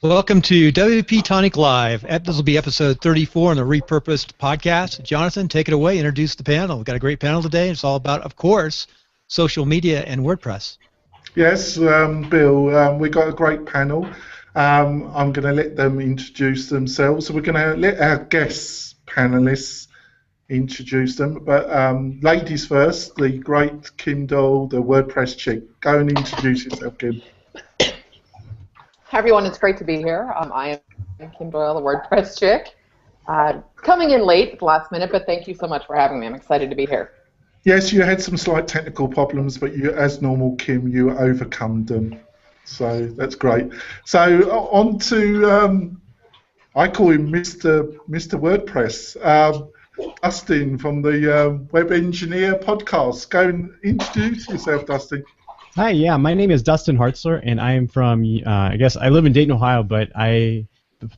Welcome to WP-Tonic Live. This will be episode 34 on the Repurposed podcast. Jonathan, take it away. Introduce the panel. We've got a great panel today. It's all about, of course, social media and WordPress. Yes, Bill, we've got a great panel. I'm going to let them introduce themselves. We're going to let our guest panelists introduce them. But ladies first, the great Kim Doyle, the WordPress chick. Go and introduce yourself, Kim. Hi everyone, it's great to be here. I am Kim Doyle, the WordPress chick. Coming in late at the last minute, but thank you so much for having me. I'm excited to be here. Yes, you had some slight technical problems, but you, as normal, Kim, you overcome them. So that's great. So on to, I call him Mr. WordPress. Dustin from the Web Engineer podcast. Go and introduce yourself, Dustin. Hi, yeah, my name is Dustin Hartzler, and I am from, I guess I live in Dayton, Ohio, but I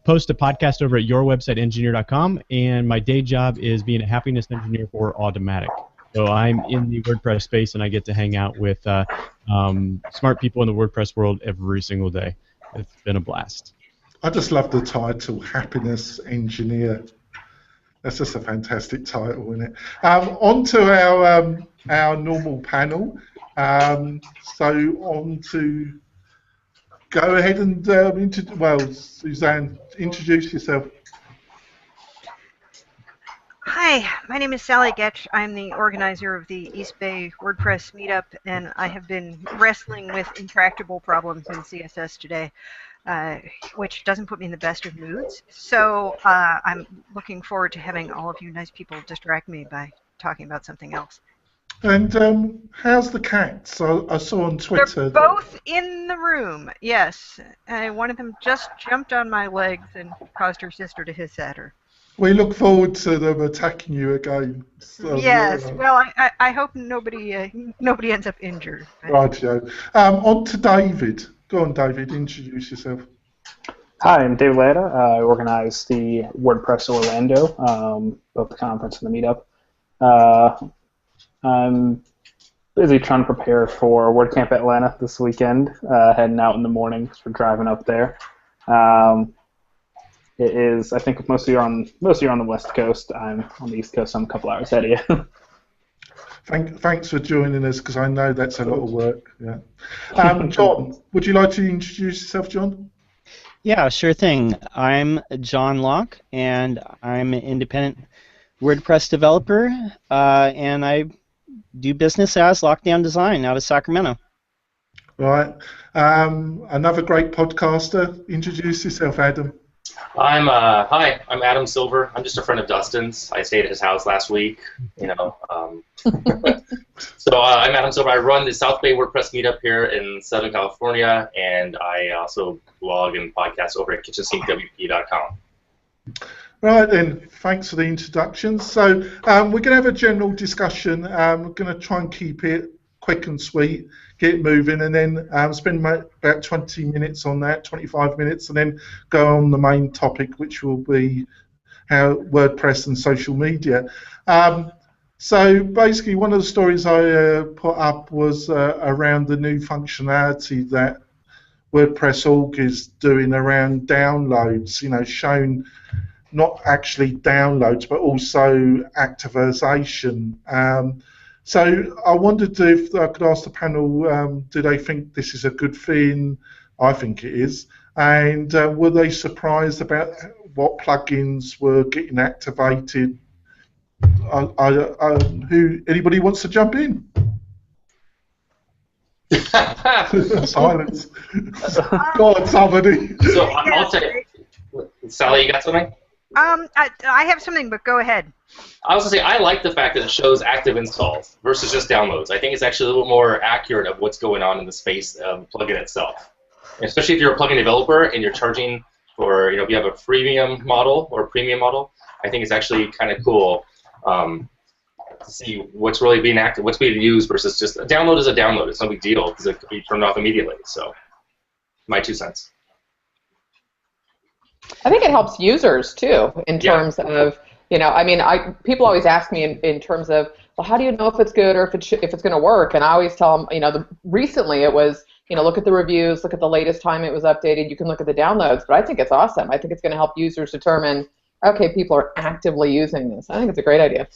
post a podcast over at yourwebsiteengineer.com, and my day job is being a happiness engineer for Automatic. So I'm in the WordPress space, and I get to hang out with smart people in the WordPress world every single day. It's been a blast. I just love the title, Happiness Engineer. That's just a fantastic title, isn't it? On to our normal panel. So on to go ahead and Suzanne, introduce yourself. Hi, my name is Sally Getch. I'm the organizer of the East Bay WordPress meetup, and I have been wrestling with intractable problems in CSS today, which doesn't put me in the best of moods. So I'm looking forward to having all of you nice people distract me by talking about something else. And how's the cats? I saw on Twitter. They're both in the room, yes. One of them just jumped on my legs and caused her sister to hiss at her. We look forward to them attacking you again. So, yes, well, I hope nobody ends up injured. Right, Joe. On to David. Go on, David, introduce yourself. Hi, I'm David Latta. I organize the WordPress Orlando, both the conference and the meetup. I'm busy trying to prepare for WordCamp Atlanta this weekend, heading out in the morning for driving up there. It is, I think most of you are on the West Coast. I'm on the East Coast, so I'm a couple hours ahead of you. Thanks for joining us, because I know that's a lot of work. Yeah. John, would you like to introduce yourself, John? Yeah, sure thing. I'm John Locke, and I'm an independent WordPress developer, and I do business as Lockdown Design out of Sacramento. Right. Another great podcaster. Introduce yourself, Adam. Hi, I'm Adam Silver. I'm just a friend of Dustin's. I stayed at his house last week, So I'm Adam Silver. I run the South Bay WordPress meetup here in Southern California, and I also blog and podcast over at kitchensinkWP.com. Right then, thanks for the introduction. So we're going to have a general discussion. We're going to try and keep it quick and sweet, get it moving, and then spend about 20 minutes on that, 25 minutes, and then go on the main topic, which will be how WordPress and social media. So basically, one of the stories I put up was around the new functionality that WordPress org is doing around downloads, showing not actually downloads, but also activation. So I wondered if I could ask the panel, do they think this is a good thing? I think it is. And were they surprised about what plugins were getting activated? Anybody wants to jump in? Silence. Go on, somebody. So I'll say, Sally, you got something? I have something, but go ahead. I was going to say, I like the fact that it shows active installs versus just downloads. I think it's actually a little more accurate of what's going on in the space of the plugin itself. And especially if you're a plugin developer and you're charging for, if you have a freemium model or a premium model, I think it's actually kind of cool to see what's really being active, what's being used versus just a download is a download. It's no big deal because it could be turned off immediately. So, my 2 cents. I think it helps users too in terms of, people always ask me in terms of, well, how do you know if it's good or if it's going to work? And I always tell them, recently it was, look at the reviews, look at the latest time it was updated. You can look at the downloads, but I think it's awesome. I think it's going to help users determine, okay, people are actively using this. I think it's a great idea.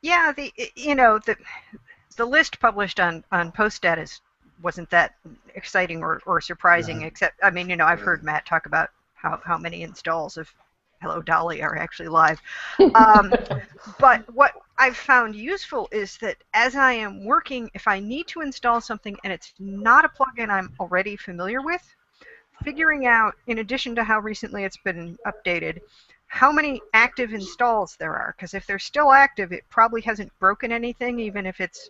Yeah, the list published on PostStat wasn't that exciting or surprising, except, I mean, I've heard Matt talk about how many installs of Hello Dolly are actually live. But what I've found useful is that as I am working, if I need to install something and it's not a plugin I'm already familiar with, figuring out, in addition to how recently it's been updated, how many active installs there are. Because if they're still active, it probably hasn't broken anything, even if it's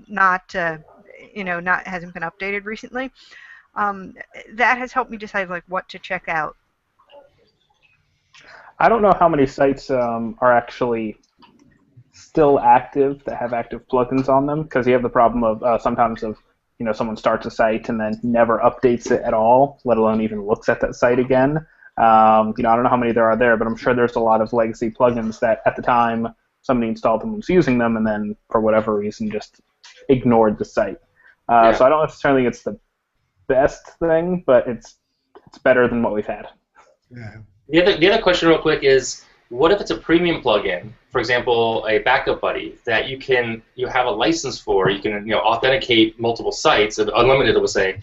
not, hasn't been updated recently. That has helped me decide what to check out. I don't know how many sites are actually still active that have active plugins on them, because you have the problem of sometimes someone starts a site and then never updates it at all, let alone even looks at that site again. I don't know how many there are there, but I'm sure there's a lot of legacy plugins that at the time somebody installed them and was using them, and then for whatever reason just ignored the site. So I don't necessarily think it's the best thing, but it's better than what we've had. Yeah. The other question real quick is, what if it's a premium plugin, for example, a backup buddy that you have a license for, you can authenticate multiple sites, unlimited, it would say.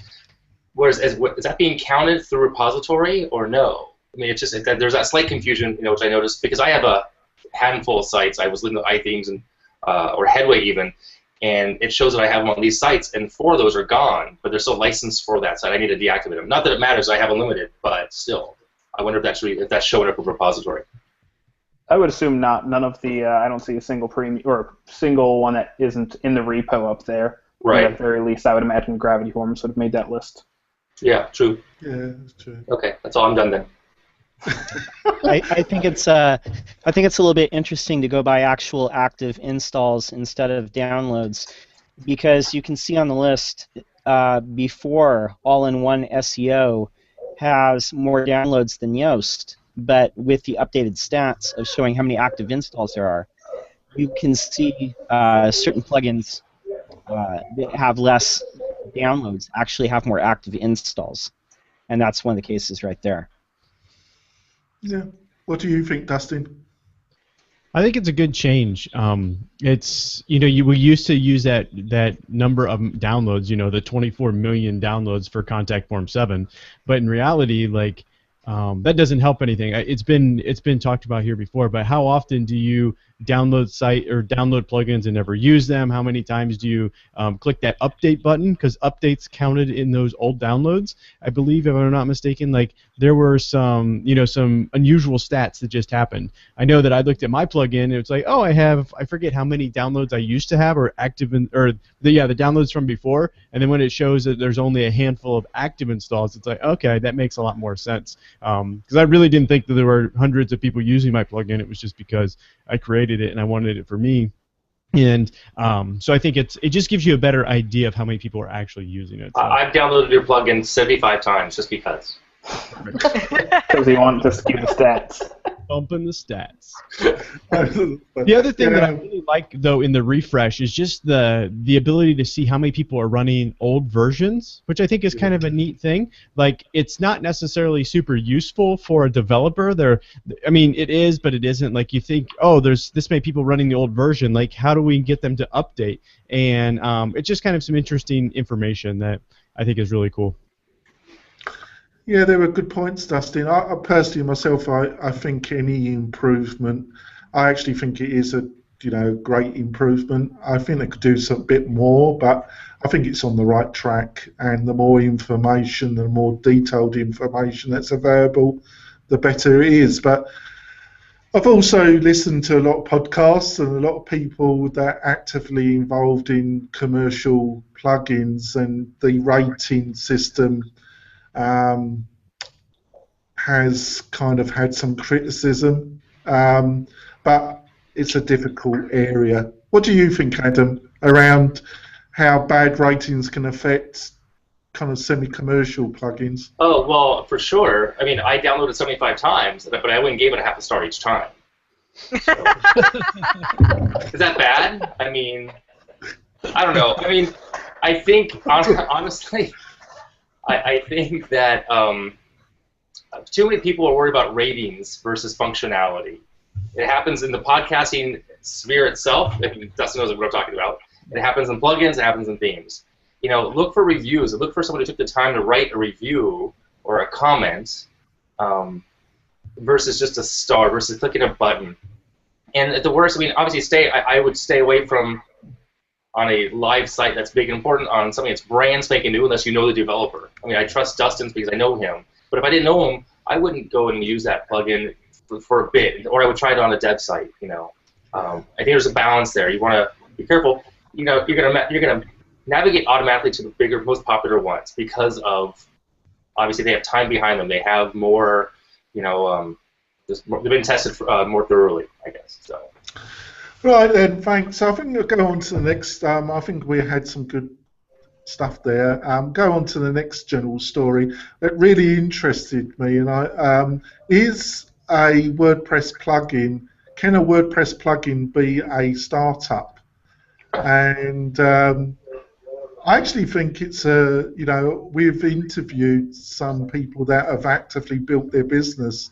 Whereas is that being counted through repository or no? I mean, it's just there's that slight confusion, which I noticed because I have a handful of sites. I was looking at iThemes and or Headway even, and it shows that I have them on these sites, and 4 of those are gone, but they're still licensed for that site. I need to deactivate them. Not that it matters. I have unlimited, but still, I wonder if that's showing up in repository. I would assume not. None of the I don't see a single premium or single one that isn't in the repo up there. Right. At the very least, I would imagine Gravity Forms would have made that list. Yeah, true. Yeah, that's true. Okay, that's all. I'm done then. I think it's a little bit interesting to go by actual active installs instead of downloads, because you can see on the list before all-in-one SEO has more downloads than Yoast, but with the updated stats of showing how many active installs there are, you can see certain plugins that have less downloads actually have more active installs, and that's one of the cases right there. Yeah. What do you think, Dustin? I think it's a good change. It's we used to use that number of downloads, the 24 million downloads for Contact Form 7, but in reality, that doesn't help anything. It's been talked about here before, but how often do you download plugins and never use them? How many times do you click that update button? Because updates counted in those old downloads. I believe, if I'm not mistaken, there were some unusual stats that just happened. I know that I looked at my plugin and it's I forget how many downloads I used to have or active the downloads from before, and then when it shows that there's only a handful of active installs, it's okay, that makes a lot more sense. Because I really didn't think that there were hundreds of people using my plugin. It was just because I created it and I wanted it for me. And so I think it just gives you a better idea of how many people are actually using it. So. I've downloaded your plugin 75 times just because. Because you want to see the stats. Bumping the stats. The other thing that I really like, though, in the refresh is just the ability to see how many people are running old versions, which I think is kind of a neat thing. It's not necessarily super useful for a developer. It is, but it isn't. You think, there's this many people running the old version. How do we get them to update? And it's just kind of some interesting information that I think is really cool. Yeah, there were good points, Dustin. I personally, myself, I think any improvement, I actually think it is a great improvement. I think they could do some bit more, but I think it's on the right track. And the more information, the more detailed information that's available, the better it is. But I've also listened to a lot of podcasts and a lot of people that are actively involved in commercial plugins, and the rating system has kind of had some criticism, but it's a difficult area. What do you think, Adam, around how bad ratings can affect kind of semi-commercial plugins? Oh, well, for sure. I downloaded 75 times, but I wouldn't give it a half a star each time. So. Is that bad? I don't know. I think, honestly, I think that too many people are worried about ratings versus functionality. It happens in the podcasting sphere itself. If Dustin knows what I'm talking about. It happens in plugins. It happens in themes. You know, look for reviews. Look for someone who took the time to write a review or a comment versus just a star, versus clicking a button. And at the worst, I mean, obviously, I would stay away from on a live site that's big and important on something that's brand spanking new unless you know the developer. I mean, I trust Dustin's because I know him. But if I didn't know him, I wouldn't go and use that plugin for a bit, or I would try it on a dev site. You know, I think there's a balance there. You want to be careful. You know, you're gonna navigate automatically to the bigger, most popular ones because of obviously they have time behind them. They have more, you know, they've been tested more thoroughly, I guess. So. Right then, thanks. I think we'll go on to the next. I think we had some good stuff there. Go on to the next general story. It really interested me, and is a WordPress plugin? Can a WordPress plugin be a startup? And I actually think it's a. You know, we've interviewed some people that have actively built their business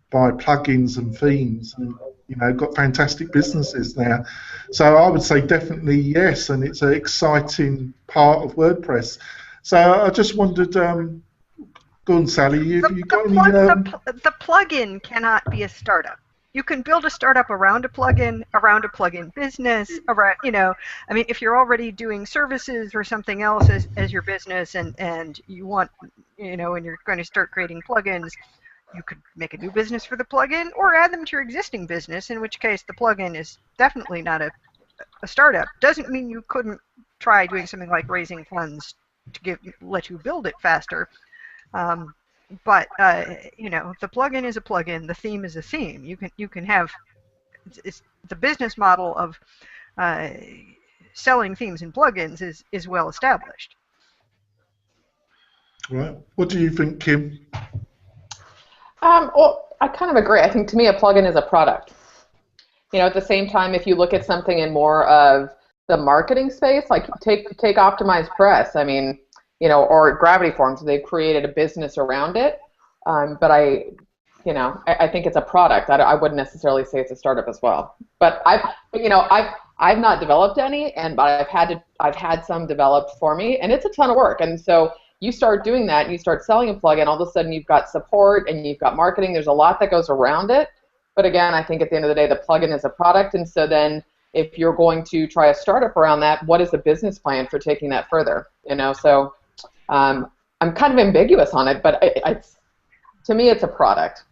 by plugins and themes, and you know, got fantastic businesses now. So I would say definitely yes, and it's an exciting part of WordPress. So I just wondered, go on, Sally, have you got any? The plugin cannot be a startup. You can build a startup around a plugin business, around, you know, I mean, if you're already doing services or something else as your business, and you want, you know, and you're going to start creating plugins, you could make a new business for the plugin or add them to your existing business, in which case the plugin is definitely not a startup. Doesn't mean you couldn't try doing something like raising funds to let you build it faster. But you know, the plugin is a plugin, the theme is a theme. You can have the business model of selling themes and plugins is well established. Right. What do you think, Kim? Well, I kind of agree. I think to me a plugin is a product. You know, at the same time, if you look at something in more of the marketing space, like take Optimized Press, I mean, you know, or Gravity Forms, they've created a business around it. But I think it's a product. I wouldn't necessarily say it's a startup as well. But I've not developed any, but I've had some developed for me, and it's a ton of work. And so you start doing that, and you start selling a plugin, all of a sudden you've got support and you've got marketing. There's a lot that goes around it. But again, I think at the end of the day, the plugin is a product, and so then if you're going to try a startup around that, what is the business plan for taking that further? You know, so I'm kind of ambiguous on it, but to me, it's a product.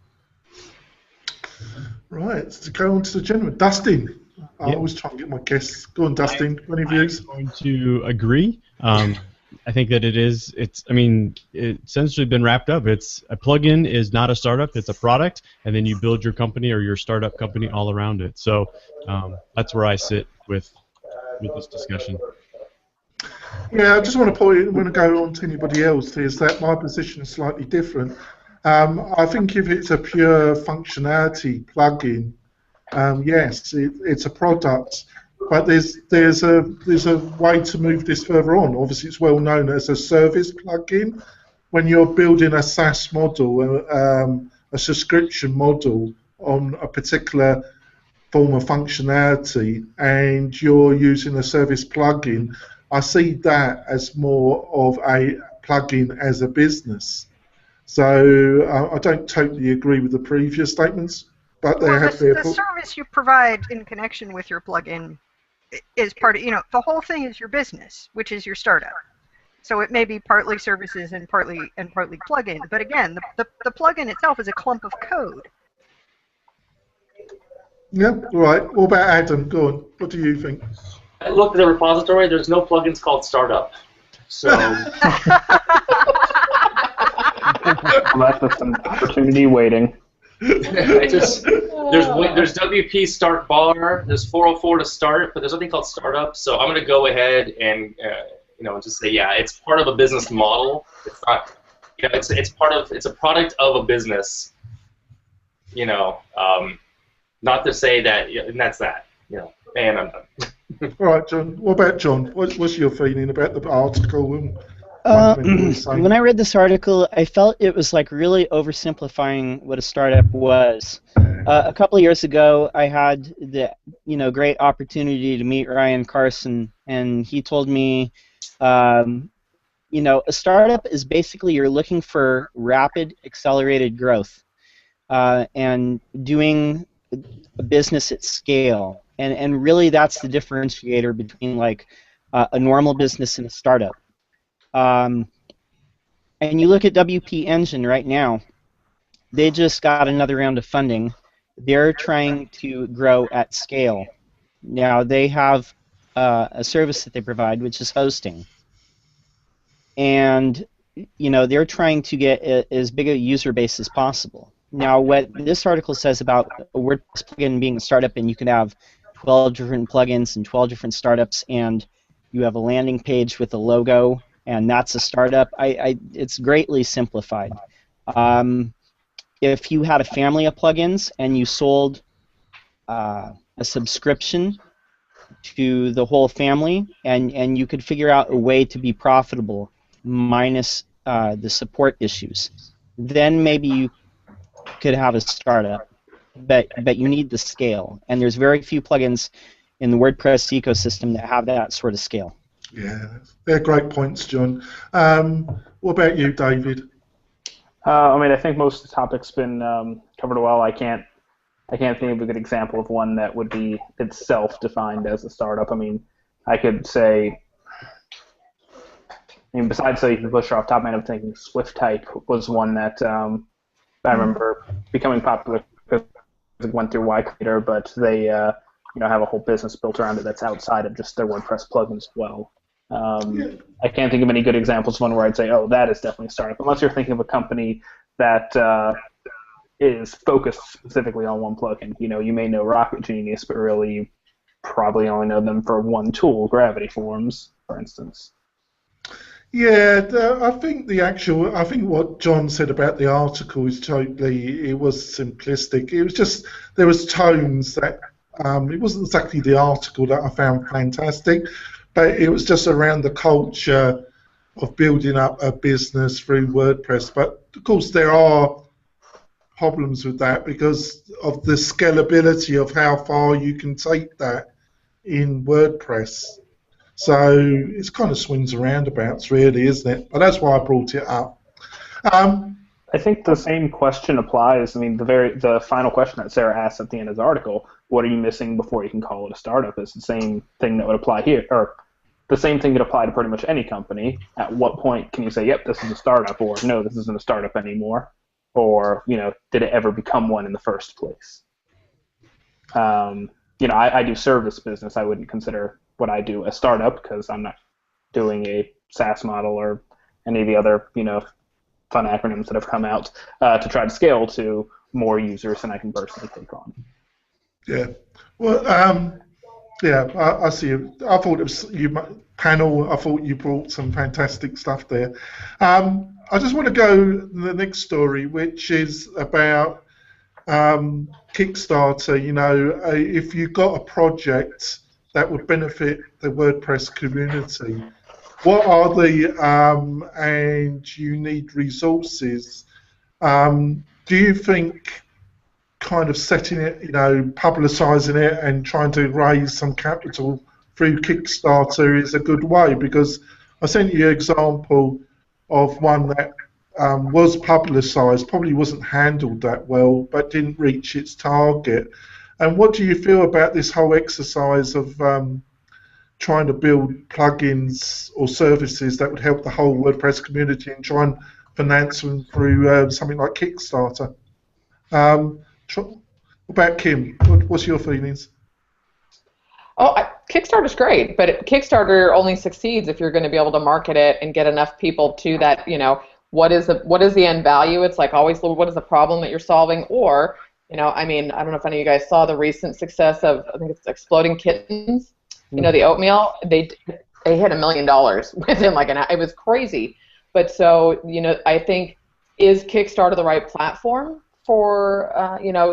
Right, to go on to the gentleman, Dustin. I always try and get my guests. Go on, Dustin. Any views? I'm going to agree. I think that it's essentially been wrapped up. It's a plugin is not a startup, it's a product, and then you build your company or your startup company all around it. So that's where I sit with this discussion. Yeah, I just want to point, when I go on to anybody else, is that my position is slightly different. I think if it's a pure functionality plugin, yes, it's a product. But there's a way to move this further on. Obviously, it's well known as a service plugin. When you're building a SaaS model, a subscription model on a particular form of functionality, and you're using a service plugin, I see that as more of a plugin as a business. So I don't totally agree with the previous statements, but they have their... The service you provide in connection with your plugin is part of, the whole thing is your business, which is your startup. So it may be partly services and partly plugin, but again, the plugin itself is a clump of code. Yeah, right. What about Adam? Go on. What do you think? I looked at the repository. There's no plugins called Startup. So. Well, that's just an opportunity waiting. There's WP Start Bar. There's 404 to start, but there's nothing called Startup. So I'm going to go ahead and just say, yeah, it's part of a business model. It's not, it's a product of a business. Not to say that, and that's that. And I'm done. All right, John. What about John? What's your feeling about the article? When I read this article, I felt it was like really oversimplifying what a startup was. A couple of years ago, I had the great opportunity to meet Ryan Carson, and he told me, a startup is basically you're looking for rapid, accelerated growth and doing a business at scale, and really that's the differentiator between like a normal business and a startup. And you look at WP Engine right now, they just got another round of funding. They're trying to grow at scale. Now, they have a service that they provide, which is hosting. And, they're trying to get as big a user base as possible. Now, what this article says about a WordPress plugin being a startup, and you can have 12 different plugins and 12 different startups, and you have a landing page with a logo, and that's a startup. It's greatly simplified. If you had a family of plugins and you sold a subscription to the whole family, and you could figure out a way to be profitable minus the support issues, then maybe you could have a startup. But you need the scale, and there's very few plugins in the WordPress ecosystem that have that sort of scale. Yeah, they're great points, John. What about you, David? I think most of the topic's been covered well. I can't think of a good example of one that would be itself defined as a startup. I could say, besides the pusher off top of my head, I'm thinking SwiftType was one that I remember becoming popular because it went through Y Creator, but they have a whole business built around it that's outside of just their WordPress plugins as well. I can't think of any good examples of one where I'd say, oh, that is definitely a startup, unless you're thinking of a company that is focused specifically on one plugin. You may know Rocket Genius, but really you probably only know them for one tool, Gravity Forms, for instance. Yeah, I think what John said about the article is it was simplistic. It was just, there was tones that, it wasn't exactly the article that I found fantastic, but it was just around the culture of building up a business through WordPress. But of course there are problems with that because of the scalability of how far you can take that in WordPress. So it's kind of swings and roundabouts, really, isn't it? But that's why I brought it up. I think the same question applies. The final question that Sarah asked at the end of the article, what are you missing before you can call it a startup, is the same thing that would apply here, or the same thing could apply to pretty much any company. At what point can you say, yep, this is a startup, or no, this isn't a startup anymore, or did it ever become one in the first place? I do service business. I wouldn't consider what I do a startup because I'm not doing a SaaS model or any of the other fun acronyms that have come out to try to scale to more users than I can personally take on. Yeah. Well, I see you. I thought it was panel. I thought you brought some fantastic stuff there. I just want to go to the next story, which is about Kickstarter. If you've got a project that would benefit the WordPress community, what are the and you need resources? Do you think kind of setting it, publicising it and trying to raise some capital through Kickstarter is a good way? Because I sent you an example of one that was publicised, probably wasn't handled that well, but didn't reach its target. And what do you feel about this whole exercise of trying to build plugins or services that would help the whole WordPress community and try and finance them through something like Kickstarter? What about Kim? What's your feelings? Kickstarter's great, but Kickstarter only succeeds if you're going to be able to market it and get enough people to that. What is the end value? It's like always, what is the problem that you're solving? Or I don't know if any of you guys saw the recent success of, I think it's Exploding Kittens. The oatmeal, they hit $1 million within like an hour. It was crazy. But so, I think, is Kickstarter the right platform for,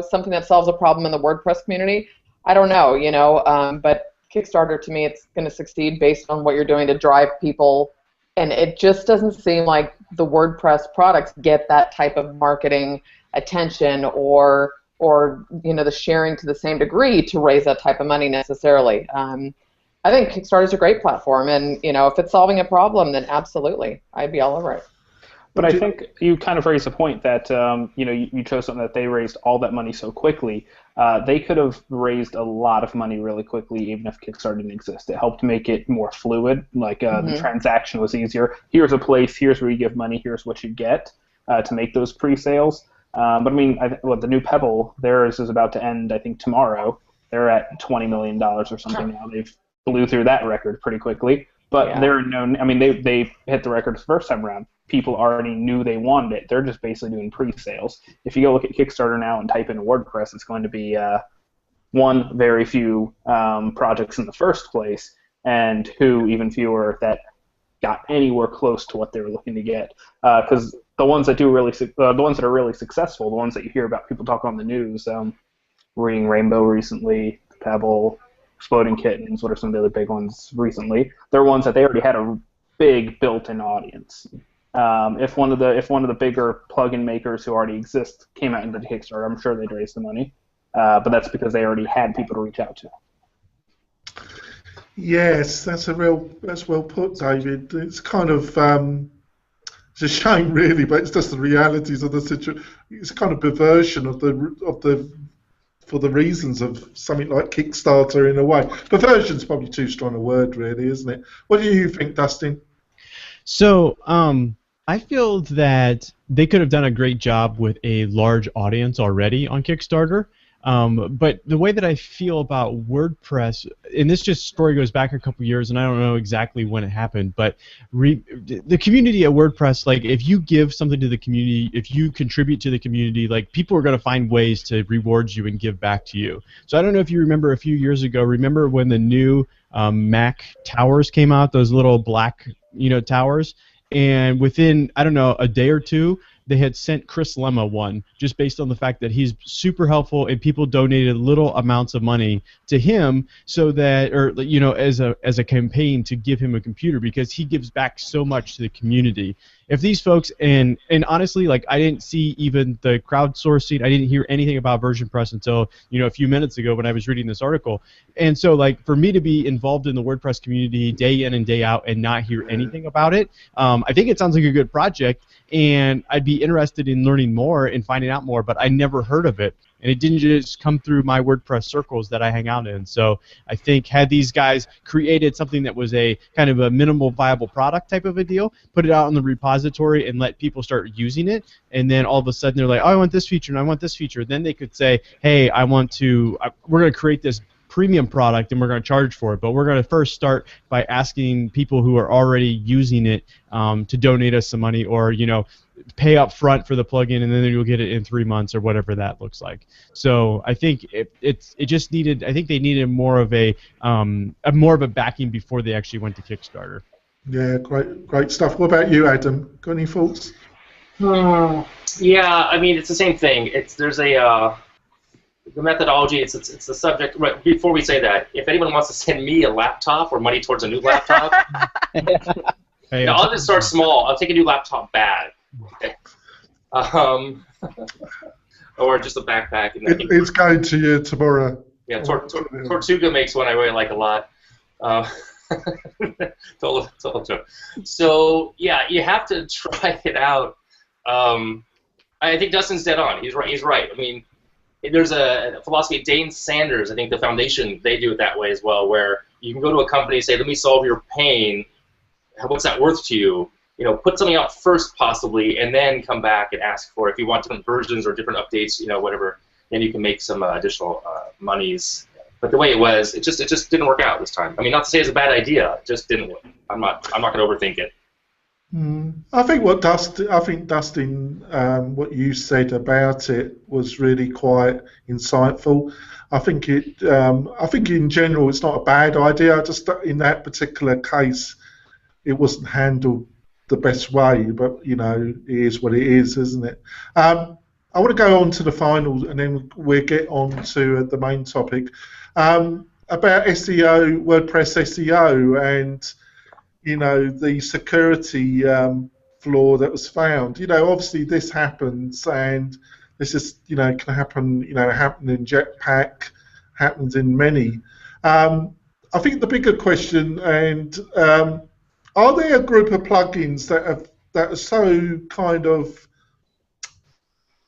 something that solves a problem in the WordPress community? I don't know, but Kickstarter, to me, it's going to succeed based on what you're doing to drive people And it just doesn't seem like the WordPress products get that type of marketing attention or the sharing to the same degree to raise that type of money necessarily. I think Kickstarter is a great platform, and if it's solving a problem, then absolutely, I'd be all over it. But I think you kind of raised a point that you chose something that they raised all that money so quickly. They could have raised a lot of money really quickly, even if Kickstarter didn't exist. It helped make it more fluid. Like the transaction was easier. Here's a place. Here's where you give money. Here's what you get to make those pre-sales. But I mean, the new Pebble, theirs is about to end, I think, tomorrow. They're at $20 million or something now. They've blew through that record pretty quickly. But they're known. I mean, they hit the record the first time around. People already knew they wanted it. They're just basically doing pre-sales. If you go look at Kickstarter now and type in WordPress, it's going to be one, very few projects in the first place, and two, even fewer that got anywhere close to what they were looking to get. Because the ones that are really successful, the ones that you hear about people talk on the news, reading Rainbow recently, Pebble, Exploding Kittens, what are some of the other big ones recently? They're ones that they already had a big built-in audience. If one of the bigger plugin makers who already exist came out into Kickstarter, I'm sure they'd raise the money. But that's because they already had people to reach out to. Yes, that's well put, David. It's kind of it's a shame, really, but it's just the realities of the situation. It's a kind of perversion of the for the reasons of something like Kickstarter in a way. Perversion's probably too strong a word, really, isn't it? What do you think, Dustin? So I feel that they could have done a great job with a large audience already on Kickstarter. But the way that I feel about WordPress, and this story goes back a couple years, and I don't know exactly when it happened, but the community at WordPress, like if you give something to the community, if you contribute to the community, like people are going to find ways to reward you and give back to you. So I don't know if you remember a few years ago, remember when the new Mac towers came out, those little black towers, and within, I don't know, a day or two, they had sent Chris Lemma one, just based on the fact that he's super helpful and people donated little amounts of money to him, so that, or as a campaign to give him a computer, because he gives back so much to the community. If these folks, and honestly, like I didn't see even the crowdsourcing, I didn't hear anything about VersionPress until a few minutes ago when I was reading this article. And so like for me to be involved in the WordPress community day in and day out and not hear anything about it, I think it sounds like a good project, and I'd be interested in learning more and finding out more, but I never heard of it. And it didn't just come through my WordPress circles that I hang out in. So I think had these guys created something that was a kind of a minimal viable product type of a deal, put it out in the repository and let people start using it, and then all of a sudden they're like, oh, I want this feature and I want this feature. Then they could say, hey, we're going to create this premium product and we're going to charge for it, but we're going to first start by asking people who are already using it to donate us some money, or pay up front for the plugin, and then you'll get it in 3 months or whatever that looks like. So I think it just needed. I think they needed more of a backing before they actually went to Kickstarter. Yeah, great stuff. What about you, Adam? Got any thoughts? Yeah, I mean it's the same thing. There's the methodology. It's the subject. Right, before we say that, if anyone wants to send me a laptop or money towards a new laptop, Hey, I'll just start small. I'll take a new laptop bag. Okay. Or just a backpack. And it's going to you tomorrow. Yeah, Tortuga makes one I really like a lot. So yeah, you have to try it out. I think Dustin's dead on. He's right. I mean, there's a philosophy. Dane Sanders, I think the foundation, they do it that way as well, where you can go to a company and say, let me solve your pain. What's that worth to you? Put something out first possibly, and then come back and ask for, if you want different versions or different updates, whatever, then you can make some additional monies. But the way it was, it just didn't work out this time. I mean, not to say it's a bad idea, it just didn't work. I'm not going to overthink it. I think Dustin, what you said about it was really quite insightful. I think in general it's not a bad idea. Just in that particular case, it wasn't handled the best way, but it is what it is, isn't it? I want to go on to the final, and then we'll get on to the main topic about SEO, WordPress SEO, and the security flaw that was found. Obviously this happens, and this is, can happen. Happen in Jetpack, happens in many. I think the bigger question, and are there a group of plugins that are so kind of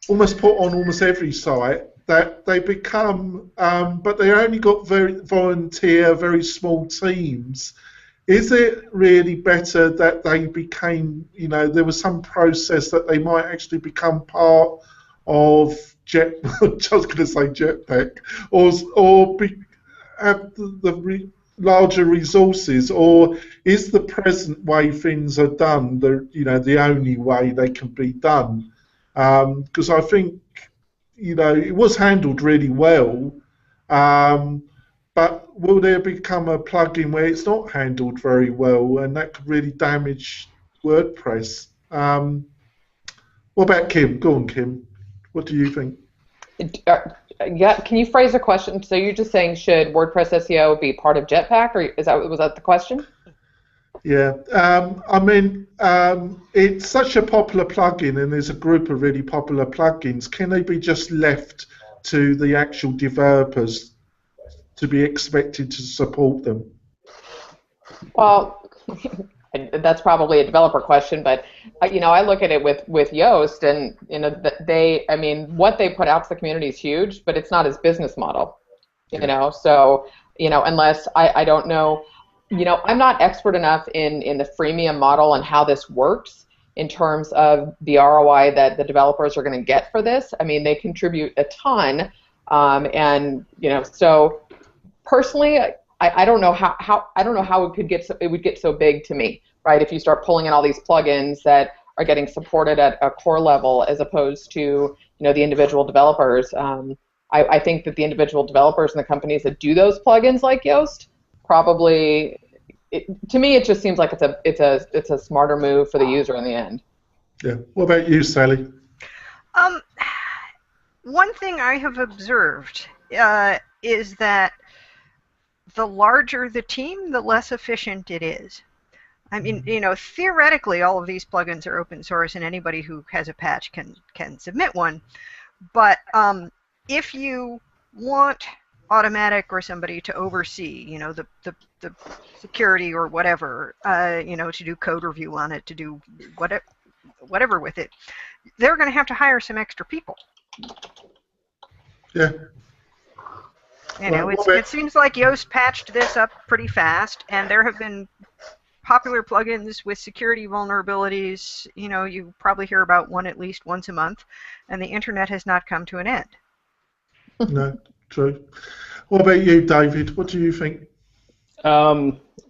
almost put on almost every site that they become, but they only got very volunteer, very small teams? Is it really better that they became, there was some process that they might actually become part of I was going to say Jetpack, or have the larger resources, or is the present way things are done the only way they can be done? Because I think it was handled really well, but will there become a plugin where it's not handled very well, and that could really damage WordPress? What about Kim? Go on, Kim. What do you think? Yeah, can you phrase the question? So you're just saying, should WordPress SEO be part of Jetpack, or was that the question? Yeah, it's such a popular plugin, and there's a group of really popular plugins. Can they be just left to the actual developers to be expected to support them? Well, that's probably a developer question, but I look at it with Yoast, and what they put out to the community is huge, but it's not his business model. So unless I don't know. I'm not expert enough in the freemium model and how this works in terms of the ROI that the developers are going to get for this. I mean, they contribute a ton, so personally, I don't know how it would get so big to me, right? If you start pulling in all these plugins that are getting supported at a core level as opposed to the individual developers. I think that the individual developers and the companies that do those plugins like Yoast probably, to me, it just seems like it's a smarter move for the user in the end. Yeah. What about you, Sally? One thing I have observed is that the larger the team, the less efficient it is. I mean, theoretically, all of these plugins are open source, and anybody who has a patch can submit one. But if you want Automatic or somebody to oversee, the security or whatever, to do code review on it, to do whatever with it, they're going to have to hire some extra people. Yeah. It seems like Yoast patched this up pretty fast, and there have been popular plugins with security vulnerabilities. You probably hear about one at least once a month, and the internet has not come to an end. No, true. What about you, David? What do you think?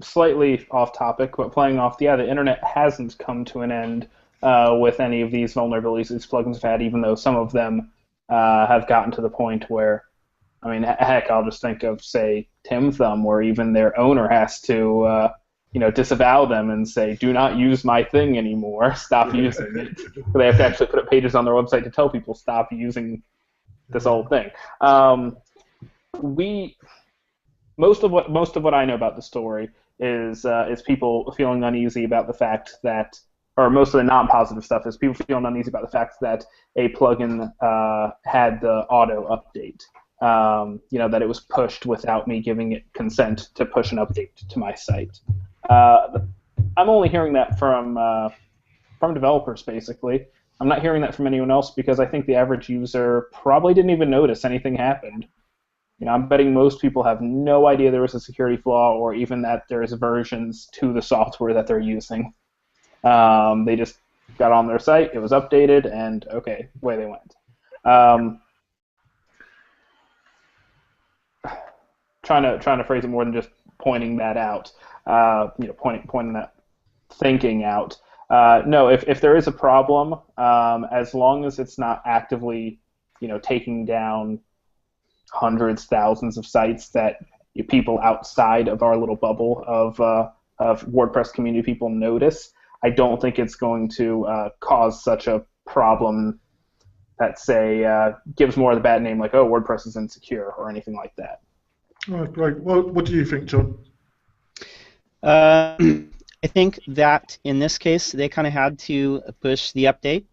Slightly off topic, but playing off, the internet hasn't come to an end with any of these vulnerabilities these plugins have had, even though some of them have gotten to the point where, heck, I'll just think of, say, Tim Thumb, where even their owner has to, disavow them and say, do not use my thing anymore, stop using it. They have to actually put up pages on their website to tell people, stop using this old thing. Most of what I know about the story is people feeling uneasy about the fact that, or most of the non-positive stuff is people feeling uneasy about the fact that a plugin had the auto update. That it was pushed without me giving it consent to push an update to my site. I'm only hearing that from developers, basically. I'm not hearing that from anyone else because I think the average user probably didn't even notice anything happened. I'm betting most people have no idea there was a security flaw or even that there's versions to the software that they're using. They just got on their site, it was updated, and okay, away they went. Trying to phrase it more than just pointing that out. Pointing that thinking out. No, if there is a problem, as long as it's not actively, taking down hundreds, thousands of sites that people outside of our little bubble of WordPress community people notice, I don't think it's going to cause such a problem that, say, gives more of the bad name, like, oh, WordPress is insecure or anything like that. Oh, great. Well, what do you think, John? think that in this case they kind of had to push the update.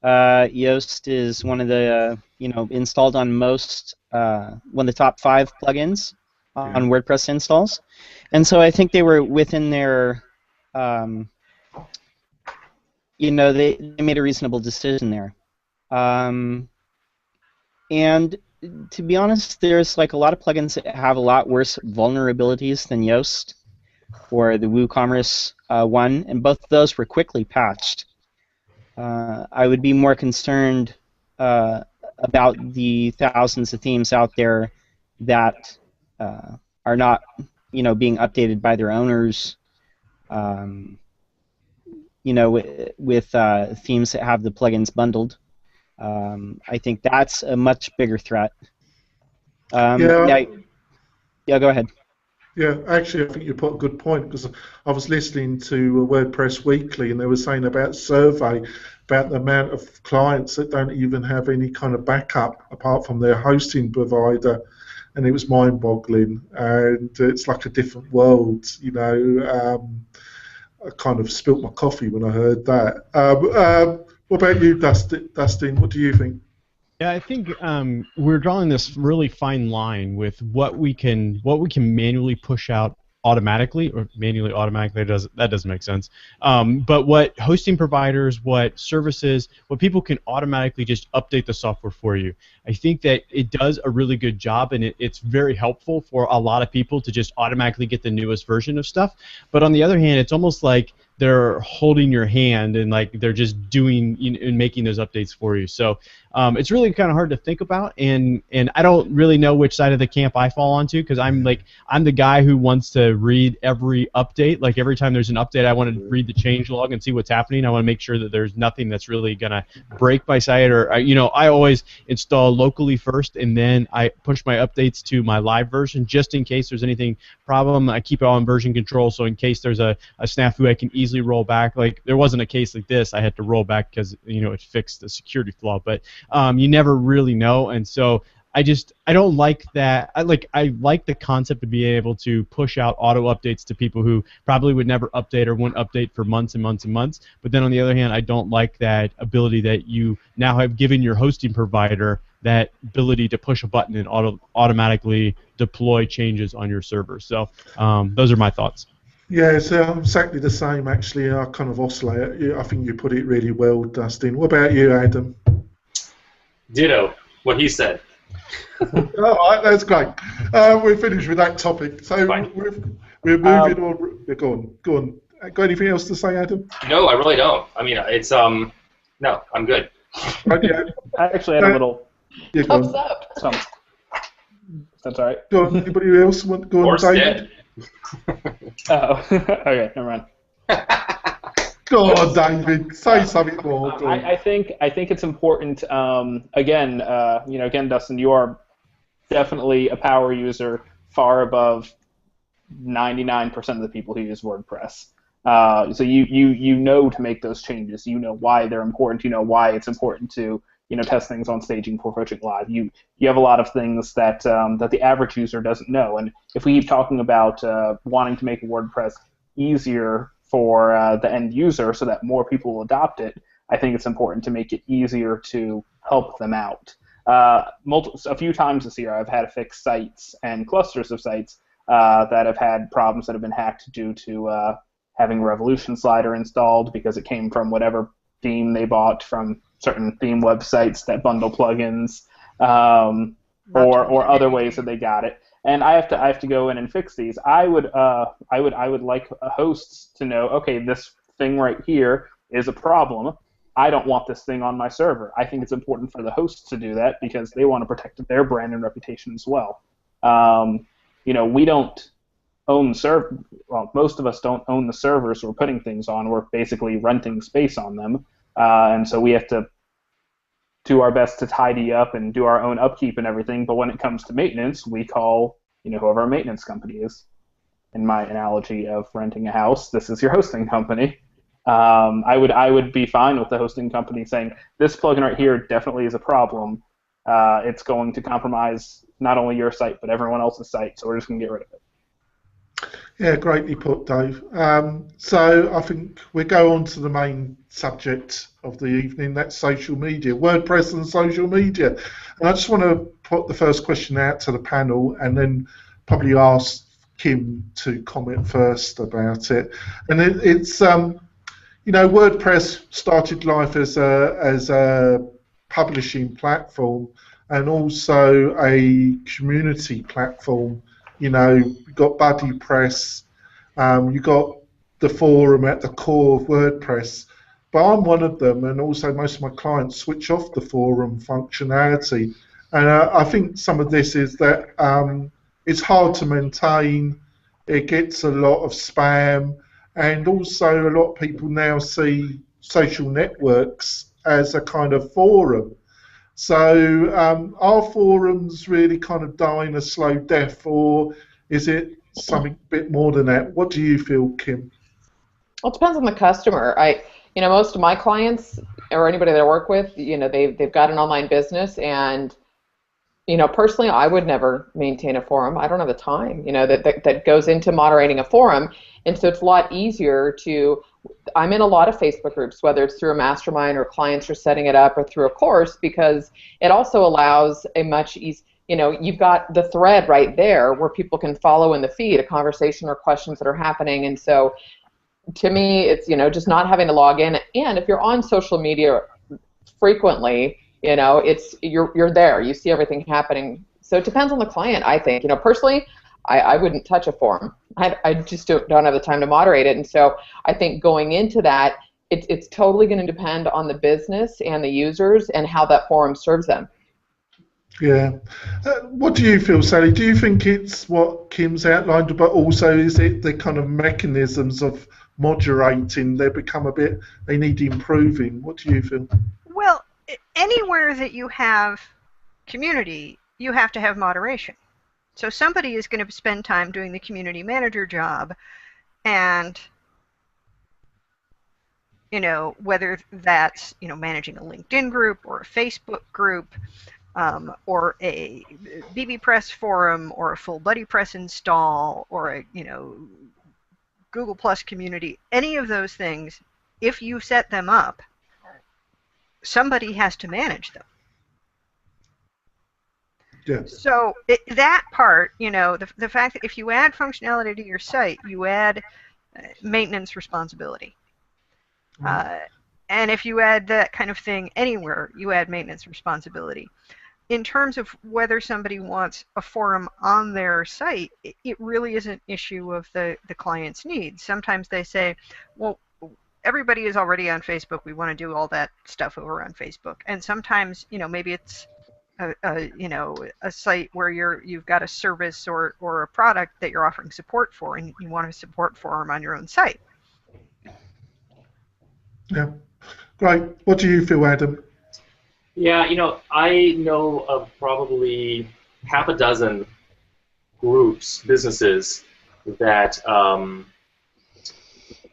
Yoast is one of the installed on most one of the top 5 plugins on WordPress installs, and so I think they were within their they made a reasonable decision there. And to be honest, there's like a lot of plugins that have a lot worse vulnerabilities than Yoast or the WooCommerce one, and both of those were quickly patched. I would be more concerned about the thousands of themes out there that are not, being updated by their owners. With themes that have the plugins bundled. I think that's a much bigger threat. Yeah, go ahead. Yeah, actually, I think you put a good point, because I was listening to WordPress Weekly, and they were saying about survey about the amount of clients that don't even have any kind of backup apart from their hosting provider, and it was mind-boggling. And it's like a different world, I kind of spilt my coffee when I heard that. What about you, Dustin? What do you think? Yeah, I think we're drawing this really fine line with what we can manually push out automatically, or manually automatically. That doesn't make sense. But what hosting providers, what services, what people can automatically just update the software for you. I think that it does a really good job, and it's very helpful for a lot of people to just automatically get the newest version of stuff. But on the other hand, it's almost like they're holding your hand and like they're just doing and making those updates for you. So it's really kind of hard to think about, and I don't really know which side of the camp I fall onto, because I'm the guy who wants to read every update. Like every time there's an update, I want to read the change log and see what's happening. I want to make sure that there's nothing that's really gonna break my site, or I always install locally first, and then I push my updates to my live version just in case there's anything problem. I keep it on version control, so in case there's a snafu, I can easily roll back. Like there wasn't a case like this, I had to roll back because it fixed the security flaw, but you never really know. And so I don't like that. I like the concept of being able to push out auto updates to people who probably would never update or wouldn't update for months and months and months. But then on the other hand, I don't like that ability that you now have given your hosting provider that ability to push a button and automatically deploy changes on your server. So those are my thoughts. Yeah, so I'm exactly the same, actually. I kind of oscillate. I think you put it really well, Dustin. What about you, Adam? Ditto what he said. All right, that's great. We're finished with that topic. So we're moving on. Go on. Got anything else to say, Adam? No, I really don't. I mean, it's no, I'm good. Okay. I actually had a little. Yeah, go on. That's all right. Go on. Anybody else want to go on, David? Oh, okay, never mind. Go on, David. Say something more. I think it's important. Again, Dustin, you are definitely a power user, far above 99% of the people who use WordPress. So you know to make those changes. You know why they're important. You know why it's important to test things on staging before pushing live. You have a lot of things that the average user doesn't know. And if we keep talking about wanting to make WordPress easier for the end user so that more people will adopt it, I think it's important to make it easier to help them out. A few times this year I've had to fix sites and clusters of sites that have had problems that have been hacked due to having a Revolution slider installed because it came from whatever theme they bought from certain theme websites that bundle plugins, or other ways that they got it. And I have to go in and fix these. I would like hosts to know, okay, this thing right here is a problem. I don't want this thing on my server. I think it's important for the hosts to do that because they want to protect their brand and reputation as well. We don't own the server. Well, most of us don't own the servers we're putting things on. We're basically renting space on them, and so we have to do our best to tidy up and do our own upkeep and everything. But when it comes to maintenance, we call whoever our maintenance company is. In my analogy of renting a house, this is your hosting company. I would be fine with the hosting company saying this plugin right here definitely is a problem. It's going to compromise not only your site but everyone else's site, so we're just going to get rid of it. Yeah, greatly put, Dave. So I think we go on to the main subject of the evening, that's social media, WordPress and social media. And I just want to put the first question out to the panel and then probably ask Kim to comment first about it. And it's WordPress started life as a publishing platform and also a community platform. You've got Buddy Press, you've got the forum at the core of WordPress. But I'm one of them, and also most of my clients switch off the forum functionality. And I think some of this is that it's hard to maintain, it gets a lot of spam, and also a lot of people now see social networks as a kind of forum. So are forums really kind of dying a slow death, or is it something a bit more than that? What do you feel, Kim? Well, it depends on the customer. Most of my clients or anybody that I work with, they've got an online business, and personally, I would never maintain a forum. I don't have the time, that goes into moderating a forum, and so it's a lot easier to. I'm in a lot of Facebook groups, whether it's through a mastermind or clients are setting it up or through a course, because it also allows a much easier. You've got the thread right there where people can follow in the feed a conversation or questions that are happening, and so. To me, it's just not having to log in, and if you're on social media frequently, it's you're there, you see everything happening. So it depends on the client, I think. Personally, I wouldn't touch a forum. I just don't have the time to moderate it, and so I think going into that, it's totally going to depend on the business and the users and how that forum serves them. Yeah. What do you feel, Sally? Do you think it's what Kim's outlined, but also is it the kind of mechanisms of moderating, they need improving? What do you feel? Well, anywhere that you have community, you have to have moderation. So somebody is going to spend time doing the community manager job, and whether that's managing a LinkedIn group or a Facebook group, or a BB Press forum, or a full Buddy Press install, or a Google Plus community, any of those things, if you set them up, somebody has to manage them. Yeah. So that part, the fact that if you add functionality to your site, you add maintenance responsibility. And if you add that kind of thing anywhere, you add maintenance responsibility. In terms of whether somebody wants a forum on their site, it really is an issue of the client's needs. Sometimes they say, well, everybody is already on Facebook. We want to do all that stuff over on Facebook. And sometimes, maybe it's a site where you've got a service or a product that you're offering support for, and you want a support forum on your own site. Yeah, great. What do you feel, Adam? Yeah, I know of probably half a dozen groups, businesses that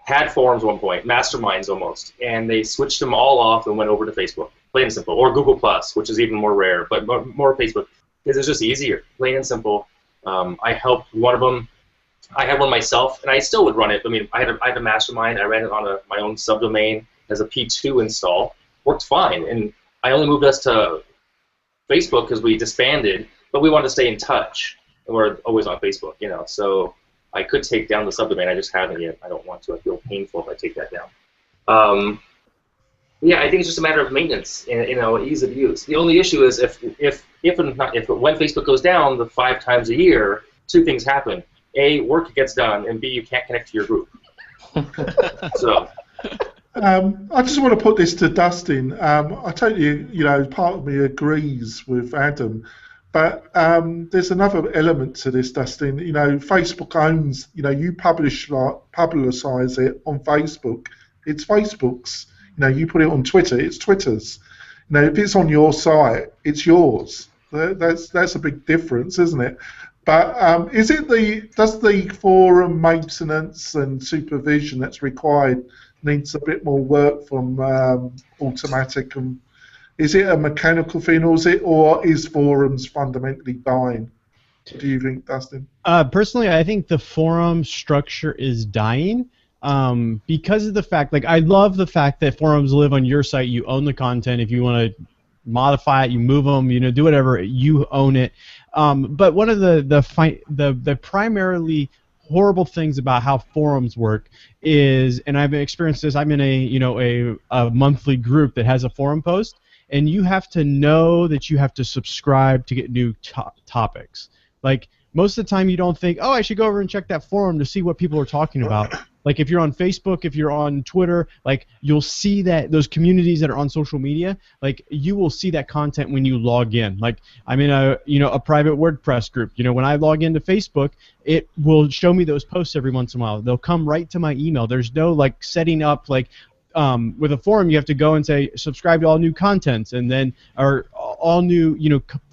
had forums at one point, masterminds almost, and they switched them all off and went over to Facebook, plain and simple, or Google Plus, which is even more rare, but more Facebook, because it's just easier, plain and simple. I helped one of them. I had one myself, and I still would run it. I mean, I had a mastermind. I ran it on my own subdomain as a P2 install. Worked fine, and I only moved us to Facebook because we disbanded, but we wanted to stay in touch, and we're always on Facebook, So I could take down the subdomain. I just haven't yet. I don't want to. I feel painful if I take that down. Yeah, I think it's just a matter of maintenance and ease of use. The only issue is if when Facebook goes down the 5 times a year, 2 things happen: A, work gets done, and B, you can't connect to your group. So. I just want to put this to Dustin. I totally, part of me agrees with Adam, but there's another element to this, Dustin. Facebook owns, you publicize it on Facebook. It's Facebook's. You put it on Twitter. It's Twitter's. If it's on your site, it's yours. That's a big difference, isn't it? But does the forum maintenance and supervision that's required needs a bit more work from Automatic? And is it a mechanical thing, or is forums fundamentally dying? What do you think, Dustin? Personally, I think the forum structure is dying because of the fact, like, I love the fact that forums live on your site. You own the content. If you want to modify it, you move them, you know, do whatever, you own it. But one of the primarily horrible things about how forums work is, and I've experienced this, I'm in a monthly group that has a forum post, and you have to know that you have to subscribe to get new topics. Like, most of the time you don't think, oh, I should go over and check that forum to see what people are talking about. Like, if you're on Facebook, if you're on Twitter, like, you'll see that those communities that are on social media, like, you will see that content when you log in. Like, I'm in a private WordPress group. You know, when I log into Facebook, it will show me those posts every once in a while. They'll come right to my email. There's no, like, setting up, like, with a forum, you have to go and say subscribe to all new contents, and then or all new,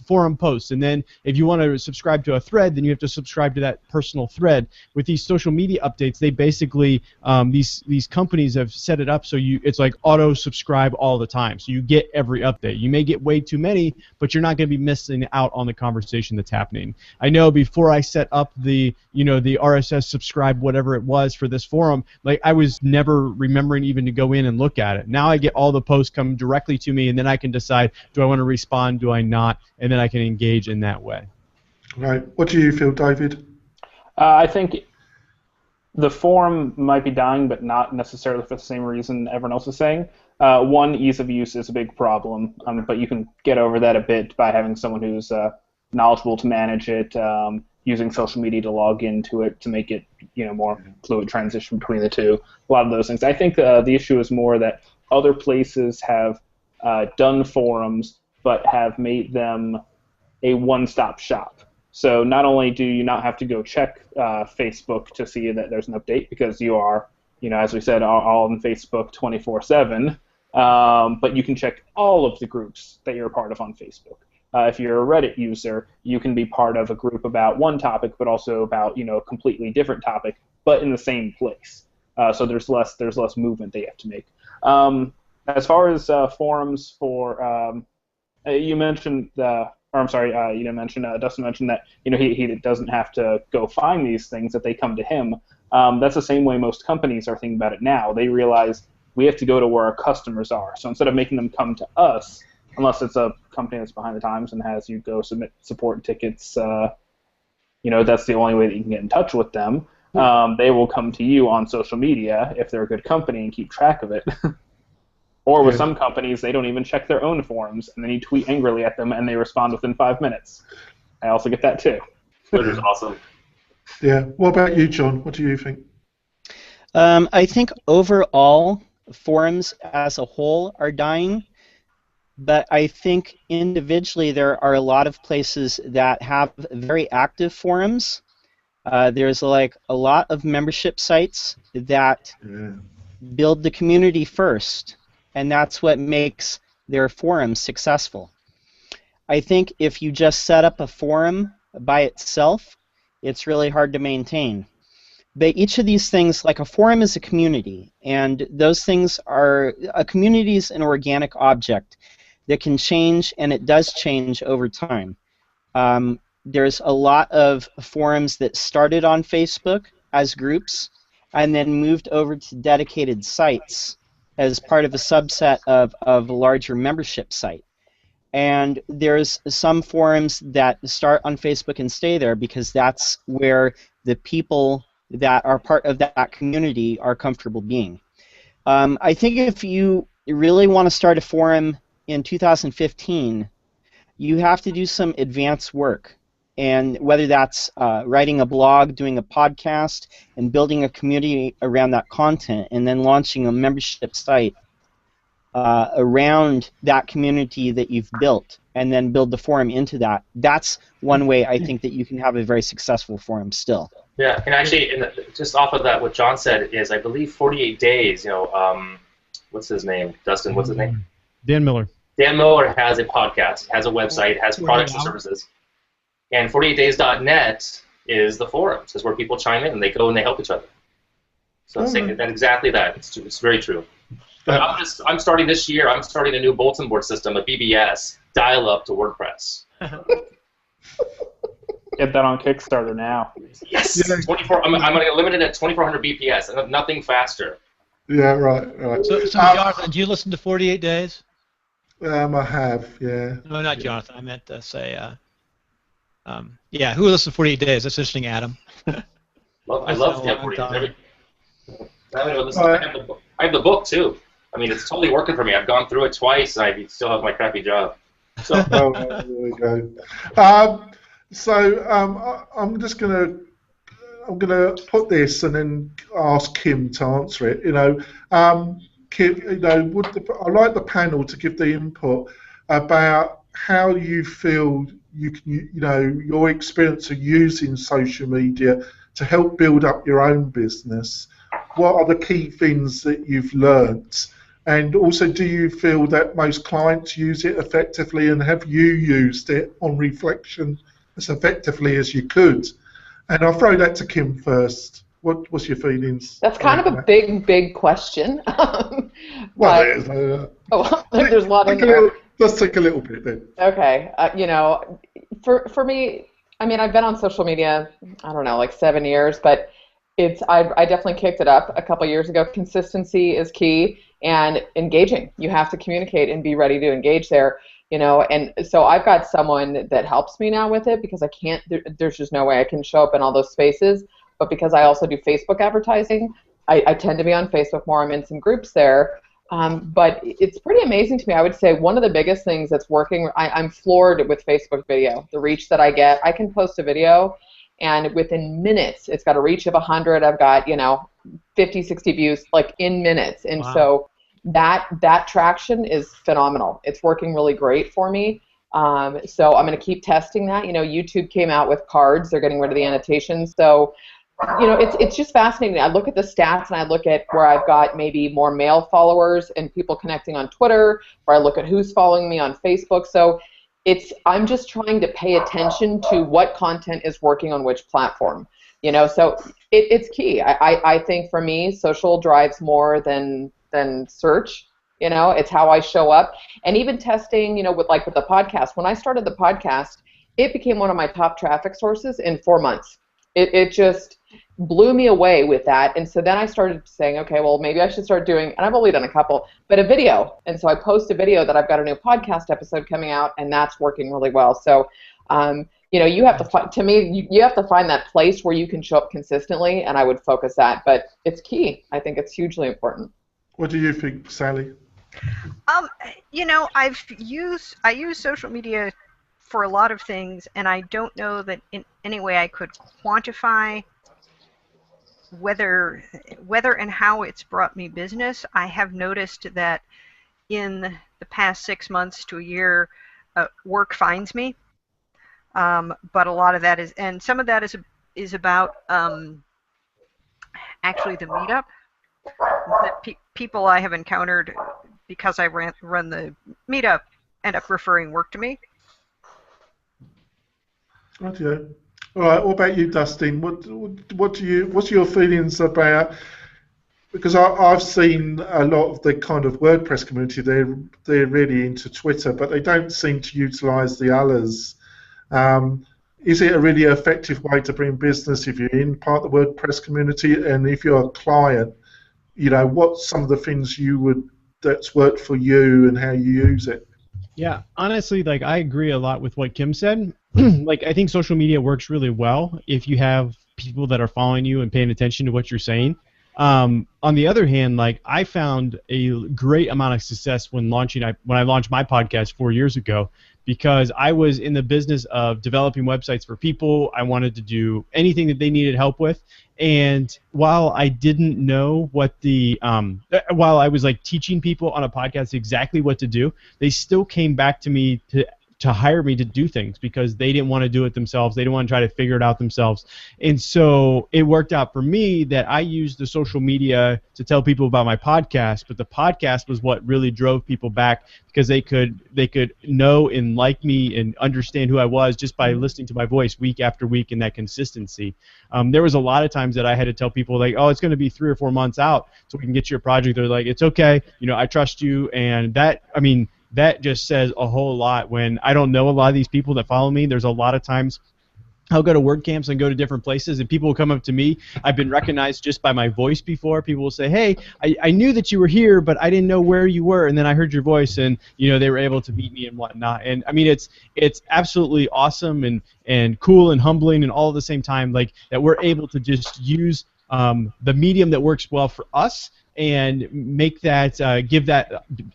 forum posts, and then if you want to subscribe to a thread, then you have to subscribe to that personal thread. With these social media updates, they basically these companies have set it up so it's like auto subscribe all the time, so you get every update. You may get way too many, but you're not going to be missing out on the conversation that's happening. I know before I set up the RSS subscribe whatever it was for this forum, like, I was never remembering even to go in and look at it. Now I get all the posts come directly to me, and then I can decide, do I want to respond, do I not, and then I can engage in that way. Right. What do you feel, David? I think the forum might be dying, but not necessarily for the same reason everyone else is saying. One, ease of use is a big problem, but you can get over that a bit by having someone who's knowledgeable to manage it, using social media to log into it to make it more fluid transition between the two. A lot of those things. I think the issue is more that other places have done forums, but have made them a one-stop shop. So not only do you not have to go check Facebook to see that there's an update, because you are, as we said, all on Facebook 24/7, but you can check all of the groups that you're a part of on Facebook. If you're a Reddit user, you can be part of a group about one topic, but also about a completely different topic, but in the same place. So there's less movement they have to make. As far as forums for you mentioned, you didn't mention, Dustin mentioned that he doesn't have to go find these things, that they come to him. That's the same way most companies are thinking about it now. They realize we have to go to where our customers are. So instead of making them come to us, unless it's a company that's behind the times and has you go submit support tickets, that's the only way that you can get in touch with them. They will come to you on social media if they're a good company and keep track of it. Or with some companies, they don't even check their own forums, and then you tweet angrily at them, and they respond within 5 minutes. I also get that too. Twitter's awesome. Yeah. What about you, John? What do you think? I think overall, forums as a whole are dying, but I think individually there are a lot of places that have very active forums. There's like a lot of membership sites that build the community first, and that's what makes their forums successful. I think if you just set up a forum by itself, it's really hard to maintain. But each of these things, like a forum is a community, and those things are, a community is an organic object that can change, and it does change over time. There's a lot of forums that started on Facebook as groups and then moved over to dedicated sites as part of a subset of a larger membership site. And there's some forums that start on Facebook and stay there because that's where the people that are part of that community are comfortable being. I think if you really want to start a forum in 2015, you have to do some advanced work. And whether that's writing a blog, doing a podcast, and building a community around that content, and then launching a membership site around that community that you've built, and then build the forum into that, that's one way I think that you can have a very successful forum still. Yeah, and actually, just off of that, what John said is, I believe 48 days, what's his name? Dustin, what's his name? Dan Miller. Dan Miller has a podcast, has a website, has products and services. And 48days.net is the forums. Is where people chime in and they go and they help each other. So I'm saying that exactly that. It's very true. But I'm starting this year. I'm starting a new bulletin board system, a BBS, dial up to WordPress. Get that on Kickstarter now. Yes, Yeah. 24. I'm going to limit it at 2,400 BPS. And nothing faster. Yeah, right. So Jonathan, do you listen to 48 Days? I have, yeah. No, not Jonathan. I meant to say, yeah, who listens to 48 Days? That's interesting, Adam. I love the 48 Days. I have the book, too. I mean, it's totally working for me. I've gone through it twice, and I still have my crappy job. So. Oh, there we go. I'm just gonna put this and then ask Kim to answer it. Kim, I'd like the panel to give the input about how you feel your experience of using social media to help build up your own business. What are the key things that you've learnt? And also, do you feel that most clients use it effectively, and have you used it on reflection as effectively as you could? And I'll throw that to Kim first. What's your feelings? That's kind of a big question. Well, there's a lot in there. Let's take a little bit then. Okay, for me, I mean, I've been on social media, I don't know, like 7 years, but I definitely kicked it up a couple years ago. Consistency is key, and engaging. You have to communicate and be ready to engage there. And so I've got someone that helps me now with it, because I can't. There's just no way I can show up in all those spaces. But because I also do Facebook advertising, I tend to be on Facebook more. I'm in some groups there. But it's pretty amazing to me. I would say one of the biggest things that's working, I'm floored with Facebook video, the reach that I get. I can post a video, and within minutes, it's got a reach of 100. I've got, 50, 60 views, like in minutes. And wow. So that traction is phenomenal. It's working really great for me. So I'm going to keep testing that. YouTube came out with cards. They're getting rid of the annotations. So it's just fascinating. I look at the stats, and I look at where I've got maybe more male followers and people connecting on Twitter, or I look at who's following me on Facebook. So I'm just trying to pay attention to what content is working on which platform. So it's key. I think for me, social drives more than search. It's how I show up. And even testing, with the podcast. When I started the podcast, it became one of my top traffic sources in 4 months. It just blew me away with that. And so then I started saying, okay, well, maybe I should start doing, and I've only done a couple, but a video. And so I post a video that I've got a new podcast episode coming out, and that's working really well. So, you have to you have to find that place where you can show up consistently, and I would focus that. But it's key. I think it's hugely important. What do you think, Sally? I use social media for a lot of things, and I don't know that in any way I could quantify whether and how it's brought me business. I have noticed that in the past 6 months to a year, work finds me. But a lot of that is, and some of that is about actually the meetup. That people I have encountered because I run the meetup end up referring work to me. Okay. All right. What about you, Dustin? What's your feelings about? Because I've seen a lot of the kind of WordPress community. They're really into Twitter, but they don't seem to utilise the others. Is it a really effective way to bring business if you're in part of the WordPress community, and if you're a client? What's some of the things that's worked for you and how you use it? Yeah, honestly, I agree a lot with what Kim said. I think social media works really well if you have people that are following you and paying attention to what you're saying. On the other hand, I found a great amount of success when I launched my podcast 4 years ago, because I was in the business of developing websites for people. I wanted to do anything that they needed help with. And while I didn't know while I was teaching people on a podcast exactly what to do, they still came back to me to hire me to do things because they didn't want to do it themselves. They didn't want to try to figure it out themselves. And so it worked out for me that I used the social media to tell people about my podcast, but the podcast was what really drove people back, because they could know and like me and understand who I was just by listening to my voice week after week, and that consistency. There was a lot of times that I had to tell people oh, it's going to be 3 or 4 months out so we can get you a project. They're like, it's okay, I trust you. And that just says a whole lot when I don't know a lot of these people that follow me. There's a lot of times I'll go to WordCamps and go to different places, and people will come up to me. I've been recognized just by my voice before. People will say, "Hey, I knew that you were here, but I didn't know where you were." And then I heard your voice, and they were able to meet me and whatnot. And I mean, it's absolutely awesome and cool and humbling, and all at the same time, like that we're able to just use the medium that works well for us and make that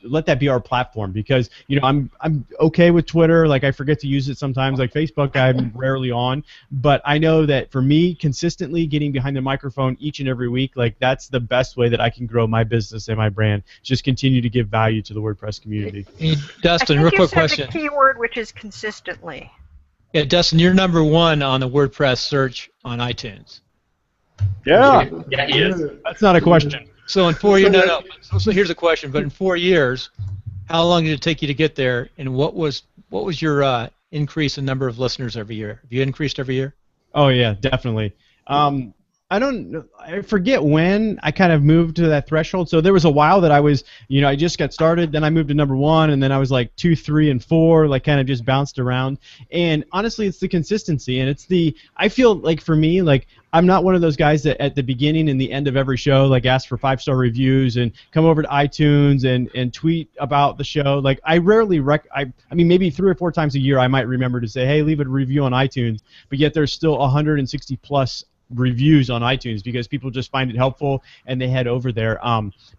let that be our platform, because I'm okay with Twitter. Like, I forget to use it sometimes. Like Facebook, I'm rarely on, but I know that for me, consistently getting behind the microphone each and every week, like that's the best way that I can grow my business and my brand. Just continue to give value to the WordPress community. Hey, Dustin, I real think quick you said question. the keyword, which is consistently. Yeah, Dustin, you're #1 on the WordPress search on iTunes. Yeah. Yeah, he is. That's not a question. So in 4 years, no. So here's a question. But in 4 years, how long did it take you to get there? And what was your increase in number of listeners every year? Have you increased every year? Oh yeah, definitely. I forget when I kind of moved to that threshold. So there was a while that I was, I just got started. Then I moved to #1, and then I was like 2, 3, and 4, like kind of just bounced around. And honestly, it's the consistency, and I feel like for me, like I'm not one of those guys that at the beginning and the end of every show, like ask for 5-star reviews and come over to iTunes and tweet about the show. Like I rarely I mean, maybe 3 or 4 times a year I might remember to say, hey, leave a review on iTunes. But yet there's still 160 plus reviews on iTunes because people just find it helpful and they head over there.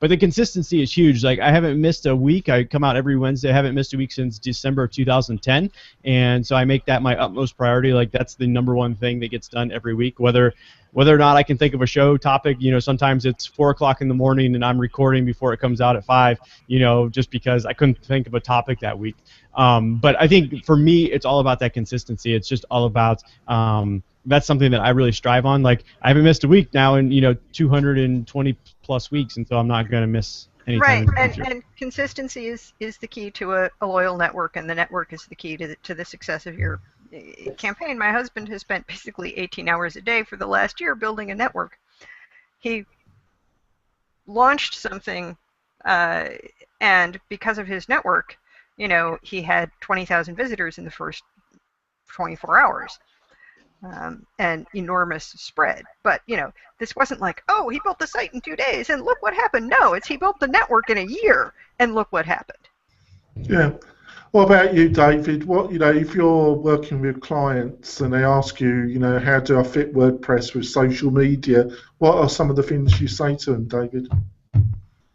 But the consistency is huge. Like I haven't missed a week. I come out every Wednesday. I haven't missed a week since December of 2010, and so I make that my utmost priority. Like that's the #1 thing that gets done every week. Whether or not I can think of a show topic, sometimes it's 4 o'clock in the morning and I'm recording before it comes out at 5. Just because I couldn't think of a topic that week. But I think for me, it's all about that consistency. It's just all about that's something that I really strive on. Like I haven't missed a week now in 220 plus weeks, and so I'm not going to miss any time. Right, and consistency is the key to a loyal network, and the network is the key to the success of your campaign. My husband has spent basically 18 hours a day for the last year building a network. He launched something, and because of his network, he had 20,000 visitors in the first 24 hours. And enormous spread. But, this wasn't like, oh, he built the site in 2 days and look what happened. No, he built the network in a year and look what happened. Yeah. What about you, David? If you're working with clients and they ask you, how do I fit WordPress with social media, what are some of the things you say to them, David?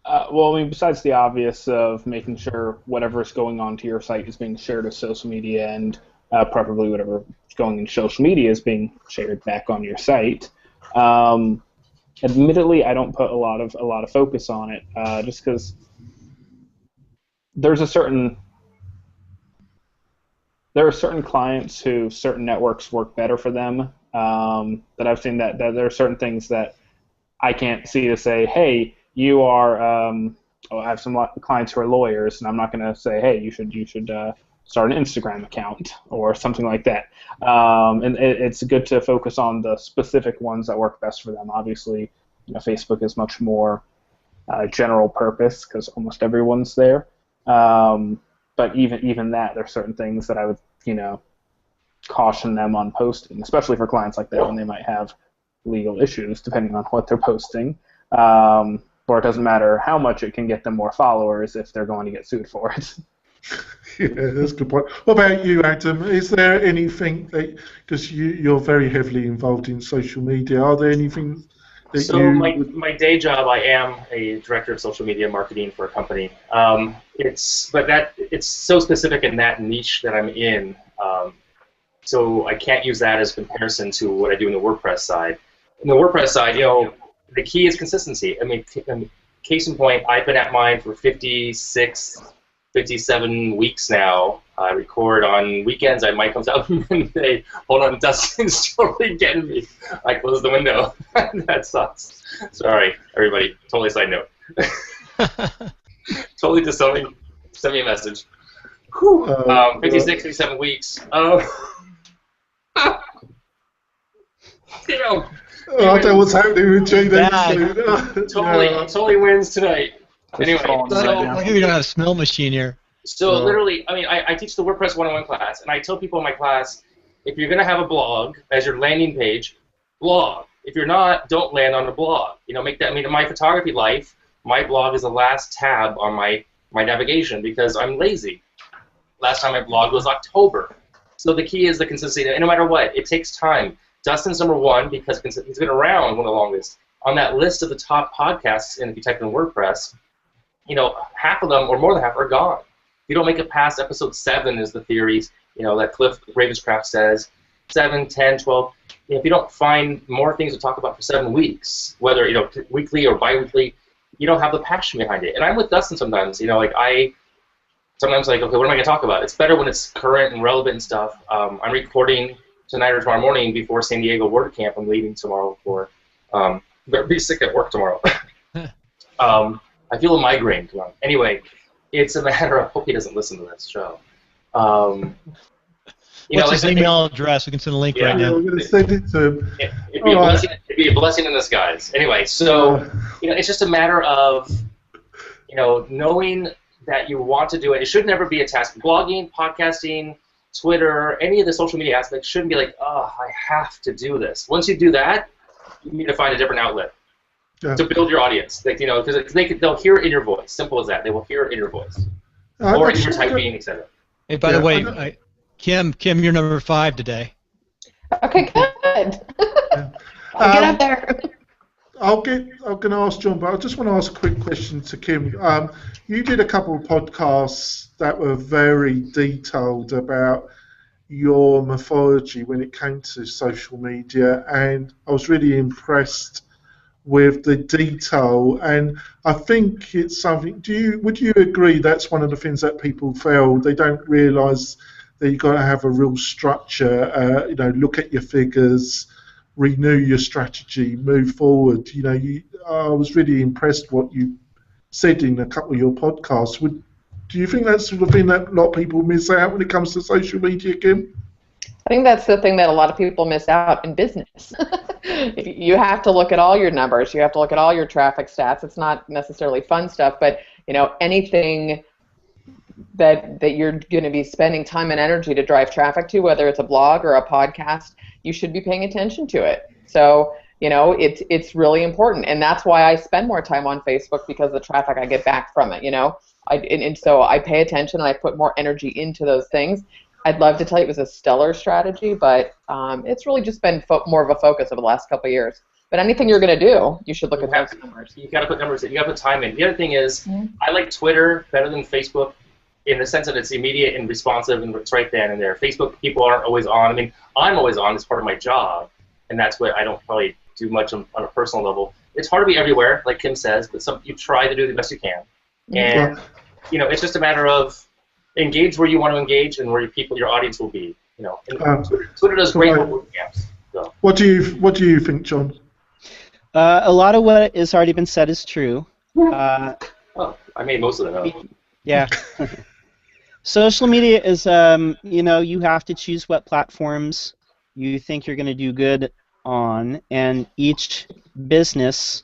Well, I mean, besides the obvious of making sure whatever's going on to your site is being shared with social media, and preferably whatever is going in social media is being shared back on your site. Admittedly, I don't put a lot of focus on it, just because there are certain clients who certain networks work better for them. That I've seen that there are certain things that I can't see to say, hey, you are. I have some clients who are lawyers, and I'm not going to say, hey, you should start an Instagram account or something like that. And it's good to focus on the specific ones that work best for them. Obviously, Facebook is much more general purpose because almost everyone's there. But even that, there are certain things that I would caution them on posting, especially for clients like that when they might have legal issues depending on what they're posting. Or it doesn't matter how much it can get them more followers if they're going to get sued for it. Yeah, that's a good point. What about you, Adam? Is there anything that, because you're very heavily involved in social media, are there anything that my day job, I am a director of social media marketing for a company. It's so specific in that niche that I'm in, so I can't use that as comparison to what I do in the WordPress side. In the WordPress side, the key is consistency. I mean, case in point, I've been at mine for 57 weeks now. I record on weekends. I might come out on Monday. Hold on, Dustin's totally getting me. I closed the window. That sucks. Sorry, everybody. Totally side note. Totally just send me a message. 56, 57 weeks. I don't know what's happening with JD. Totally wins tonight. Anyway, maybe we don't have a smell machine here. So literally, I mean, I teach the WordPress 101 class, and I tell people in my class, if you're going to have a blog as your landing page, blog. If you're not, don't land on a blog. Make that. I mean, in my photography life, my blog is the last tab on my navigation because I'm lazy. Last time I blogged was October. So the key is the consistency. And no matter what, it takes time. Dustin's number one because he's been around one of the longest. On that list of the top podcasts, and if you type in WordPress, half of them or more than half are gone. If you don't make it past episode 7 is the theories, that Cliff Ravenscraft says, 7, 10, 12. If you don't find more things to talk about for 7 weeks, whether weekly or bi-weekly, you don't have the passion behind it. And I'm with Dustin sometimes. I sometimes okay, what am I going to talk about? It's better when it's current and relevant and stuff. I'm recording tonight or tomorrow morning before San Diego WordCamp. I'm leaving tomorrow for. Better be sick at work tomorrow. I feel a migraine. Come on. Anyway, it's a matter of. Hope he doesn't listen to this show. What's his email address? We can send a link right now. We're going to send it to him. It'd be a blessing in disguise. Anyway, so it's just a matter of knowing that you want to do it. It should never be a task. Blogging, podcasting, Twitter, any of the social media aspects shouldn't be like, oh, I have to do this. Once you do that, you need to find a different outlet to build your audience. Because they'll hear it in your voice. Simple as that. They will hear it in your voice, or in your typing, etc. Hey, by the way, Kim, you're number 5 today. Okay, good. Get up there. I'm going to ask John, but I just want to ask a quick question to Kim. You did a couple of podcasts that were very detailed about your mythology when it came to social media, and I was really impressed with the detail. And I think it's something. Would you agree that's one of the things that people fail? They don't realise that you've got to have a real structure. Look at your figures, renew your strategy, move forward. I was really impressed what you said in a couple of your podcasts. Do you think that's sort of thing that a lot of people miss out when it comes to social media, Kim? I think that's the thing that a lot of people miss out in business. You have to look at all your numbers. You have to look at all your traffic stats. It's not necessarily fun stuff, but anything that you're going to be spending time and energy to drive traffic to, whether it's a blog or a podcast, you should be paying attention to it. So, it's really important, and that's why I spend more time on Facebook, because of the traffic I get back from it. And so I pay attention and I put more energy into those things. I'd love to tell you it was a stellar strategy, but it's really just been more of a focus over the last couple of years. But anything you're going to do, you should look at those numbers. You got to put numbers in. You got to put time in. The other thing is, I like Twitter better than Facebook, in the sense that it's immediate and responsive and it's right then and there. Facebook people aren't always on. I mean, I'm always on as part of my job, and that's what I don't probably do much on a personal level. It's hard to be everywhere, like Kim says, but you try to do the best you can. And it's just a matter of engage where you want to engage and where your audience will be. And Twitter does great boot camps. So. What do you think, John? A lot of what has already been said is true. I made most of it up. Yeah. Social media is, you have to choose what platforms you think you're going to do good on, and each business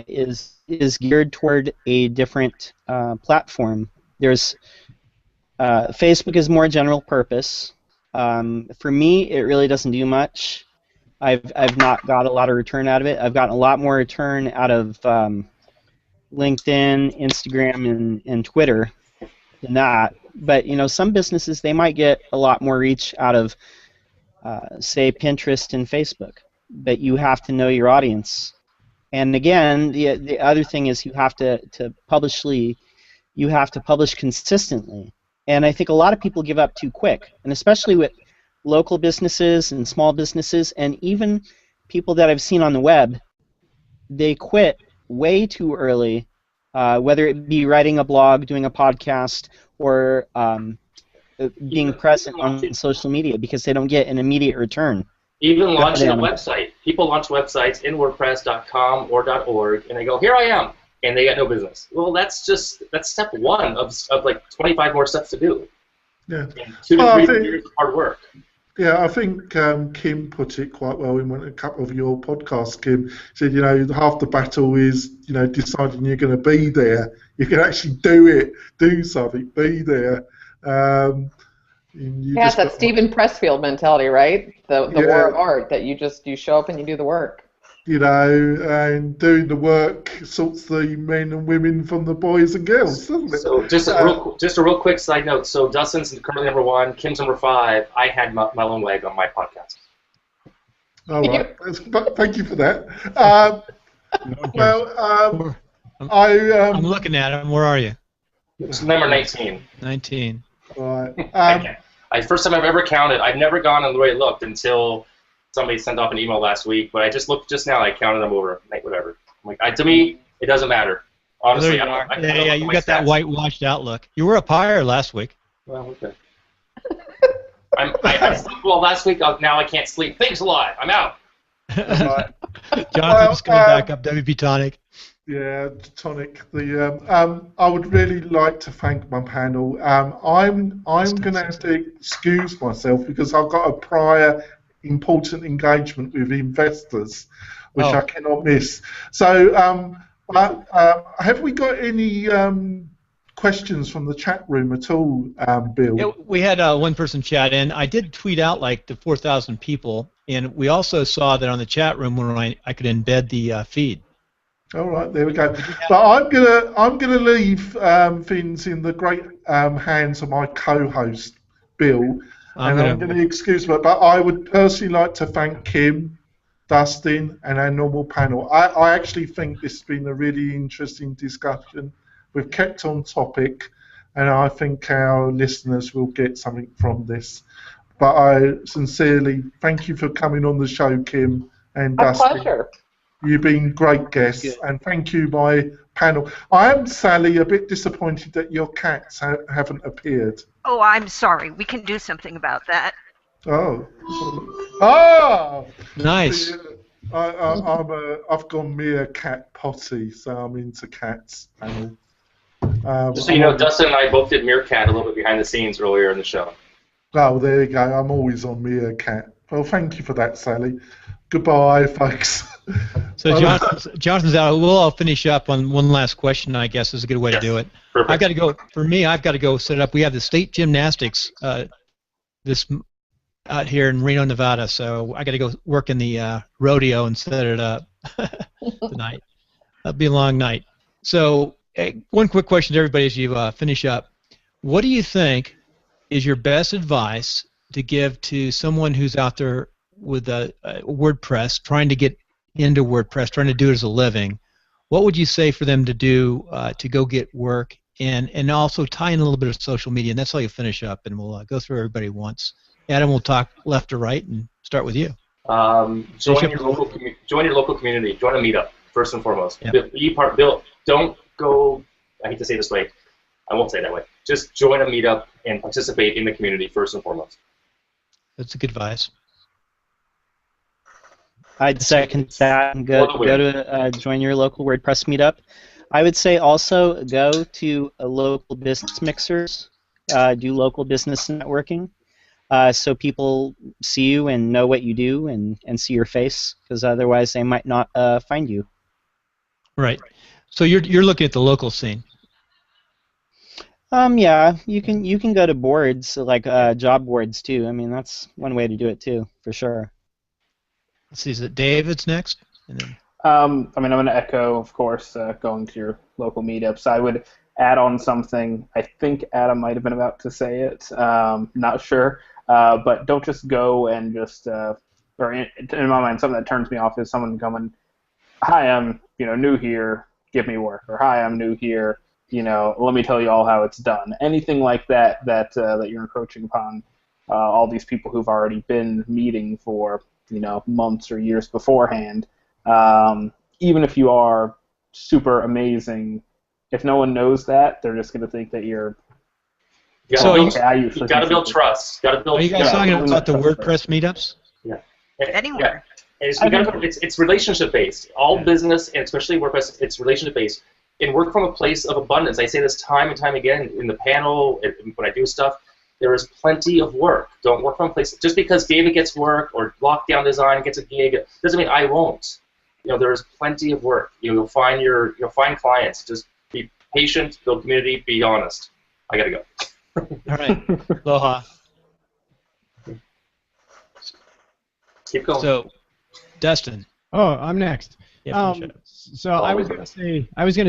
is geared toward a different platform. There's Facebook is more general purpose. For me, it really doesn't do much. I've not got a lot of return out of it. I've gotten a lot more return out of LinkedIn, Instagram, and Twitter than that. But some businesses, they might get a lot more reach out of say Pinterest and Facebook. But you have to know your audience. And again, the other thing is you have to publish consistently. And I think a lot of people give up too quick, and especially with local businesses and small businesses, and even people that I've seen on the web, they quit way too early, whether it be writing a blog, doing a podcast, or being present on social media, because they don't get an immediate return. Even launching a website. People launch websites in WordPress.com or .org, and they go, here I am, and they got no business. Well, that's step one of like 25 more steps to do. Yeah. And 2 to 3 years of hard work. Yeah, I think Kim put it quite well in a couple of your podcasts. Kim said, half the battle is, deciding you're going to be there. You can actually do it, do something, be there. You Yeah, it's just that got- Stephen Pressfield mentality, right? The Yeah. war of art, that you show up and you do the work. You know, and doing the work sorts the men and women from the boys and girls, doesn't it? So just a real quick side note. So Dustin's currently number 1, Kim's number 5. I had Melon Leg on my podcast. All right. Thank you for that. I'm looking at him. Where are you? It's number 19. 19. Right. First time I've ever counted. I've never gone and really looked until somebody sent off an email last week. But I just looked just now. I counted them over. Like whatever. I'm like, to me, it doesn't matter. Honestly, There you are. Yeah, you got that whitewashed outlook. You were up higher last week. Well, okay. I slept well last week. Now I can't sleep. Thanks a lot. I'm out. Jonathan's coming back up. WP-Tonic. Yeah, Tonic. I would really like to thank my panel. I'm going to have to excuse myself because I've got a prior important engagement with investors, which I cannot miss. So, have we got any questions from the chat room at all, Bill? Yeah, we had one person chat in. I did tweet out like the 4,000 people, and we also saw that on the chat room when I could embed the feed. All right, there we go. But I'm gonna leave things in the great hands of my co-host, Bill, I'm gonna excuse me. But I would personally like to thank Kim, Dustin, and our normal panel. I actually think this has been a really interesting discussion. We've kept on topic, and I think our listeners will get something from this. But I sincerely thank you for coming on the show, Kim and Dustin. My pleasure. You've been great guests, and thank you, my panel. I am, Sally, a bit disappointed that your cats haven't appeared. Oh, I'm sorry. We can do something about that. Oh. Oh! Nice. I've gone mere cat potty, so I'm into cats. Just so you know, Dustin and I both did Meerkat a little bit behind the scenes earlier in the show. Oh, there you go. I'm always on Meerkat. Well, thank you for that, Sally. Goodbye, folks. So Jonathan's out. We'll all finish up on one last question, I guess, is a good way to do it. Perfect. I've got to go. For me, I've got to go set up. We have the state gymnastics out here in Reno, Nevada, so I got to go work in the rodeo and set it up tonight. That'll be a long night. So one quick question to everybody as you finish up. What do you think is your best advice to give to someone who's out there with WordPress, trying to get into WordPress, trying to do it as a living? What would you say for them to do to go get work and also tie in a little bit of social media? And that's how you finish up, and we'll go through everybody once. Adam, we'll talk left to right and start with you. Join your local community. Join a meetup, first and foremost. Yep. Bill, don't go, I hate to say it this way, I won't say it that way. Just join a meetup and participate in the community, first and foremost. That's a good advice. I'd second that and go to join your local WordPress meetup. I would say also go to local business mixers, do local business networking, so people see you and know what you do and see your face, because otherwise they might not find you. Right. So you're looking at the local scene. Yeah, you can go to boards like job boards too. I mean, that's one way to do it too, for sure. Let's see, is it David's next? And then... I mean, I'm going to echo, of course, going to your local meetups. I would add on something. I think Adam might have been about to say it. Not sure. But don't just go and just, or in my mind, something that turns me off is someone coming, hi, I'm new here, give me work, or hi, I'm new here, let me tell you all how it's done. Anything like that you're encroaching upon all these people who've already been meeting for months or years beforehand. Even if you are super amazing, if no one knows that, they're just going to think that you're. You got to build trust. Are you guys talking about the WordPress meetups? Yeah. Anywhere. Yeah. It's relationship based. All business, and especially WordPress, it's relationship based. And work from a place of abundance. I say this time and time again in the panel, when I do stuff. There is plenty of work. Don't work from a place. Just because David gets work or Lockdown Design gets a gig doesn't mean I won't. There is plenty of work. You'll find clients. Just be patient, build community, be honest. I gotta go. All right. Aloha. Keep going. So, Dustin. Oh, I'm next. Yeah, finish up. So I was gonna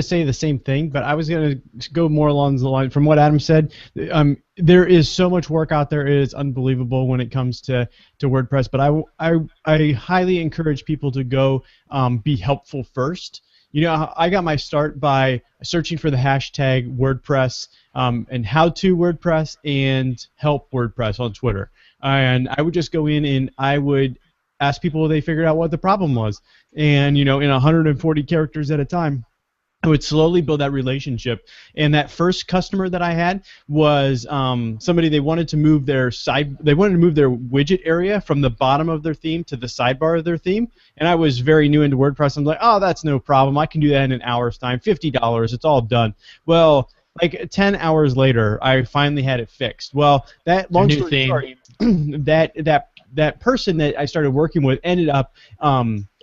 say the same thing, but I was gonna go more along the line from what Adam said. There is so much work out there; it is unbelievable when it comes to WordPress. But I highly encourage people to go be helpful first. You know, I got my start by searching for the hashtag WordPress and how-to WordPress and help WordPress on Twitter, and I would just go in and I would ask people if they figured out what the problem was. And, you know, in 140 characters at a time, I would slowly build that relationship. And that first customer that I had was somebody, they wanted to move their widget area from the bottom of their theme to the sidebar of their theme. And I was very new into WordPress. I'm like, oh, that's no problem. I can do that in an hour's time. $50. It's all done. Well, like 10 hours later, I finally had it fixed. Well, that long story short, that person that I started working with ended up,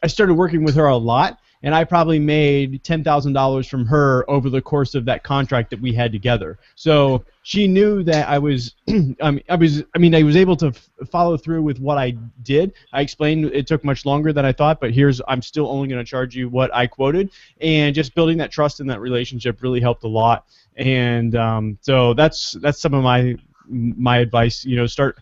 I started working with her a lot, and I probably made $10,000 from her over the course of that contract that we had together. So she knew that I was, I was able to follow through with what I did. I explained it took much longer than I thought, but I'm still only going to charge you what I quoted, and just building that trust in that relationship really helped a lot. And so that's some of my advice. You know, start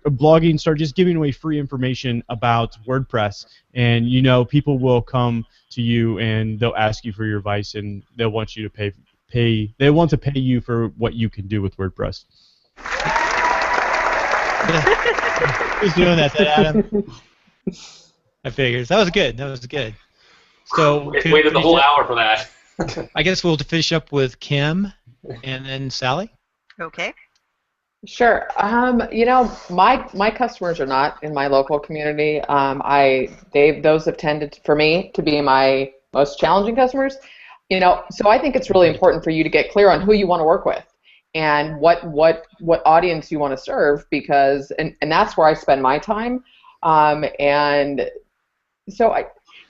blogging, start just giving away free information about WordPress, and you know, people will come to you and they'll ask you for your advice, and they'll want you to pay they want to pay you for what you can do with WordPress. Who's doing that, Adam? I figured. That was good. So waited the whole hour for that. I guess we'll finish up with Kim and then Sally. Okay. Sure. You know, my customers are not in my local community. Those have tended for me to be my most challenging customers. You know, so I think it's really important for you to get clear on who you want to work with and what audience you want to serve, because and that's where I spend my time. And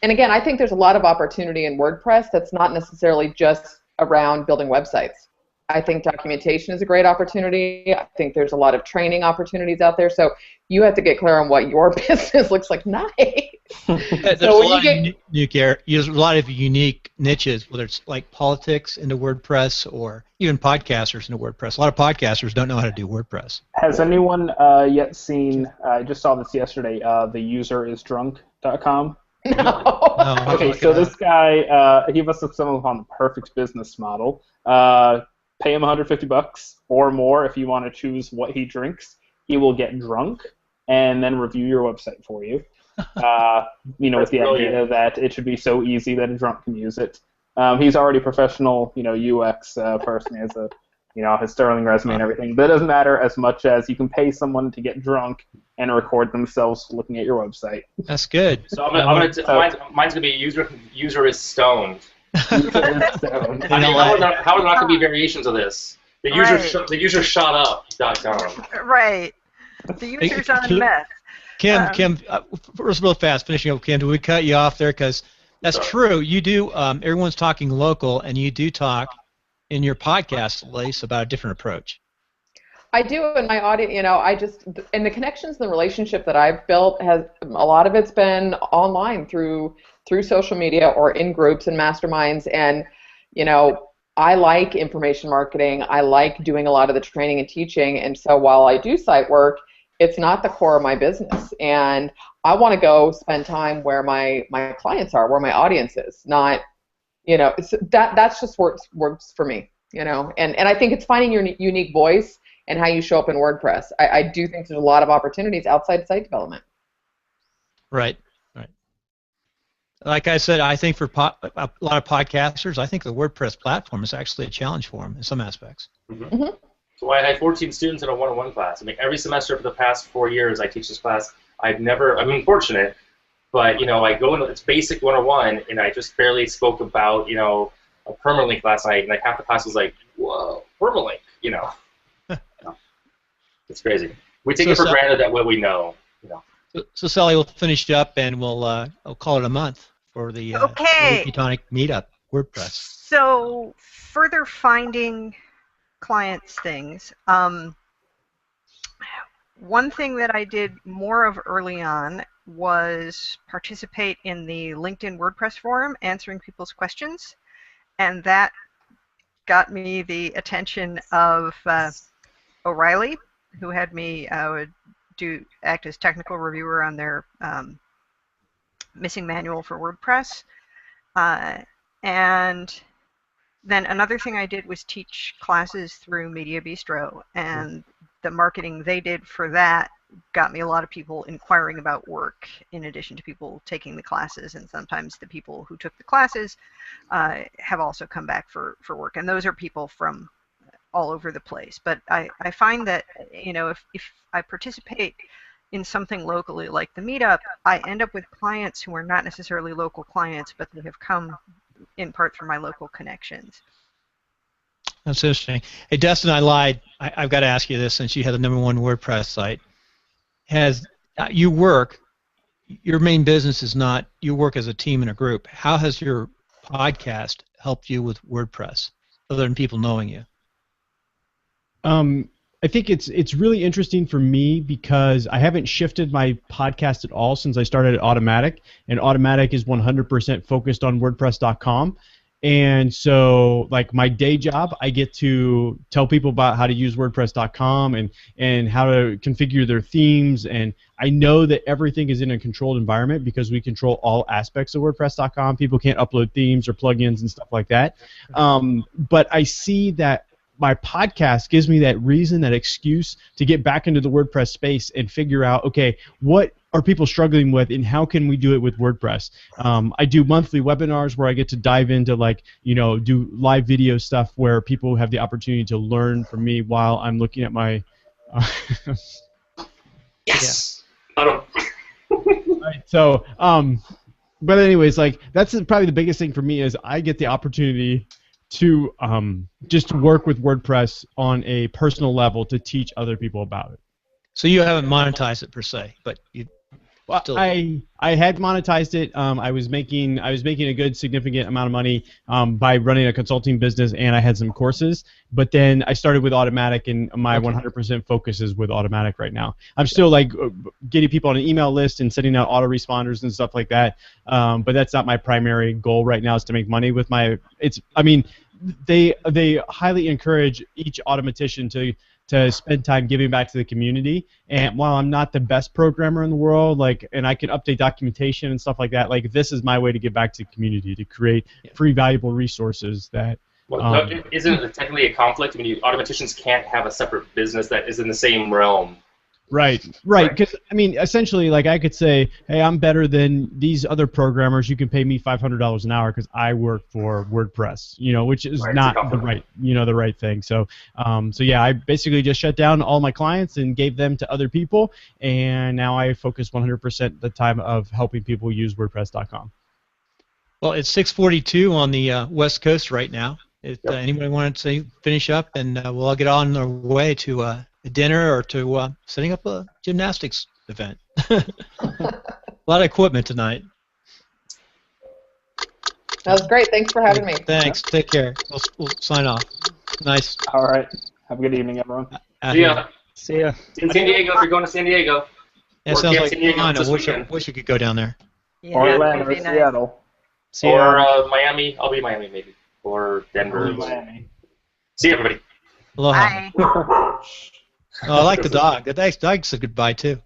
again, I think there's a lot of opportunity in WordPress that's not necessarily just around building websites. I think documentation is a great opportunity. I think there's a lot of training opportunities out there. So you have to get clear on what your business looks like. Nice. There's a lot of unique niches, whether it's like politics into WordPress or even podcasters into WordPress. A lot of podcasters don't know how to do WordPress. Has anyone yet seen, I just saw this yesterday, theuserisdrunk.com? No. Okay, so this guy, he must have stumbled upon the perfect business model. Pay him $150 or more if you want to choose what he drinks. He will get drunk and then review your website for you. You know, with the idea that it should be so easy that a drunk can use it. He's already a professional, you know, UX person. He has a, you know, his sterling resume and everything. But it doesn't matter as much as you can pay someone to get drunk and record themselves looking at your website. That's good. So mine's gonna be user is stoned. I mean, how are there not going to be variations of this? The usershot.up.com. Right. The user's on meth. Kim, first real fast, finishing up, Kim, do we cut you off there? Because that's true. You do, everyone's talking local, and you do talk in your podcast, at least, about a different approach. I do, and my audience, you know, and the connections and the relationship that I've built, a lot of it's been online through social media or in groups and masterminds. And, you know, I like information marketing. I like doing a lot of the training and teaching. And so while I do site work, it's not the core of my business. And I want to go spend time where my clients are, where my audience is, not, you know, that's just works for me, you know. And I think it's finding your unique voice and how you show up in WordPress. I do think there's a lot of opportunities outside site development. Right. Like I said, I think for a lot of podcasters, I think the WordPress platform is actually a challenge for them in some aspects. Mm-hmm. Mm-hmm. So I had 14 students in a one-on-one class. I mean, every semester for the past 4 years I teach this class. I've been fortunate, but, you know, I go into, it's basic 101, and I just barely spoke about, you know, a permalink last night, and like half the class was like, whoa, permalink, you know. It's crazy. We take it for granted that what we know, you know. So Sally, we'll finish up, and we'll call it a month for the WP-Tonic meetup, WordPress. So further finding clients things. one thing that I did more of early on was participate in the LinkedIn WordPress forum, answering people's questions, and that got me the attention of O'Reilly, who had me act as technical reviewer on their missing manual for WordPress. And then another thing I did was teach classes through Media Bistro, and the marketing they did for that got me a lot of people inquiring about work, in addition to people taking the classes, and sometimes the people who took the classes have also come back for work, and those are people from all over the place. But I find that, you know, if I participate in something locally like the meetup, I end up with clients who are not necessarily local clients, but they have come in part through my local connections. That's interesting. Hey, Dustin, I lied. I've got to ask you this, since you have the #1 WordPress site. Has your main business is not, you work as a team in a group. How has your podcast helped you with WordPress, other than people knowing you? I think it's really interesting for me because I haven't shifted my podcast at all since I started at Automatic, and Automatic is 100% focused on WordPress.com. And so, like, my day job, I get to tell people about how to use WordPress.com and how to configure their themes. And I know that everything is in a controlled environment because we control all aspects of WordPress.com. People can't upload themes or plugins and stuff like that. But I see that my podcast gives me that reason, that excuse to get back into the WordPress space and figure out, okay, what are people struggling with and how can we do it with WordPress? I do monthly webinars where I get to dive into, like, you know, do live video stuff where people have the opportunity to learn from me while I'm looking at my... Yes! Yeah. Right, so, but anyways, like, that's probably the biggest thing for me is I get the opportunity to just work with WordPress on a personal level to teach other people about it. So you haven't monetized it per se, but you still... I had monetized it. I was making a good significant amount of money by running a consulting business, and I had some courses. But then I started with Automatic, and my 100% focus is with Automatic right now. I'm still, like, getting people on an email list and sending out autoresponders and stuff like that. But that's not my primary goal right now. Is to make money with my... They highly encourage each automatician to spend time giving back to the community. And while I'm not the best programmer in the world, like, and I can update documentation and stuff like that, like, this is my way to give back to the community, to create free, valuable resources that... Well, isn't it technically a conflict? I mean, automaticians can't have a separate business that is in the same realm. Right. Because, I mean, essentially, like, I could say, hey, I'm better than these other programmers. You can pay me $500 an hour because I work for WordPress, you know, which is not the right thing. So, yeah, I basically just shut down all my clients and gave them to other people, and now I focus 100% the time of helping people use WordPress.com. Well, it's 6:42 on the West Coast right now. If anybody wanted to finish up, and we'll all get on our way to a dinner or to setting up a gymnastics event. A lot of equipment tonight. That was great. Thanks for having me. Thanks. Take care. We'll sign off. Nice. All right. Have a good evening, everyone. See ya. See ya. In San Diego, if you're going to San Diego. That sounds like fun. I wish we could go down there. Yeah, Or that would Atlanta or be nice. Seattle. Or Miami. I'll be in Miami, maybe. Or Denver. Miami. See you, everybody. Aloha. Bye. Oh, I like the dog. The dog said goodbye, too.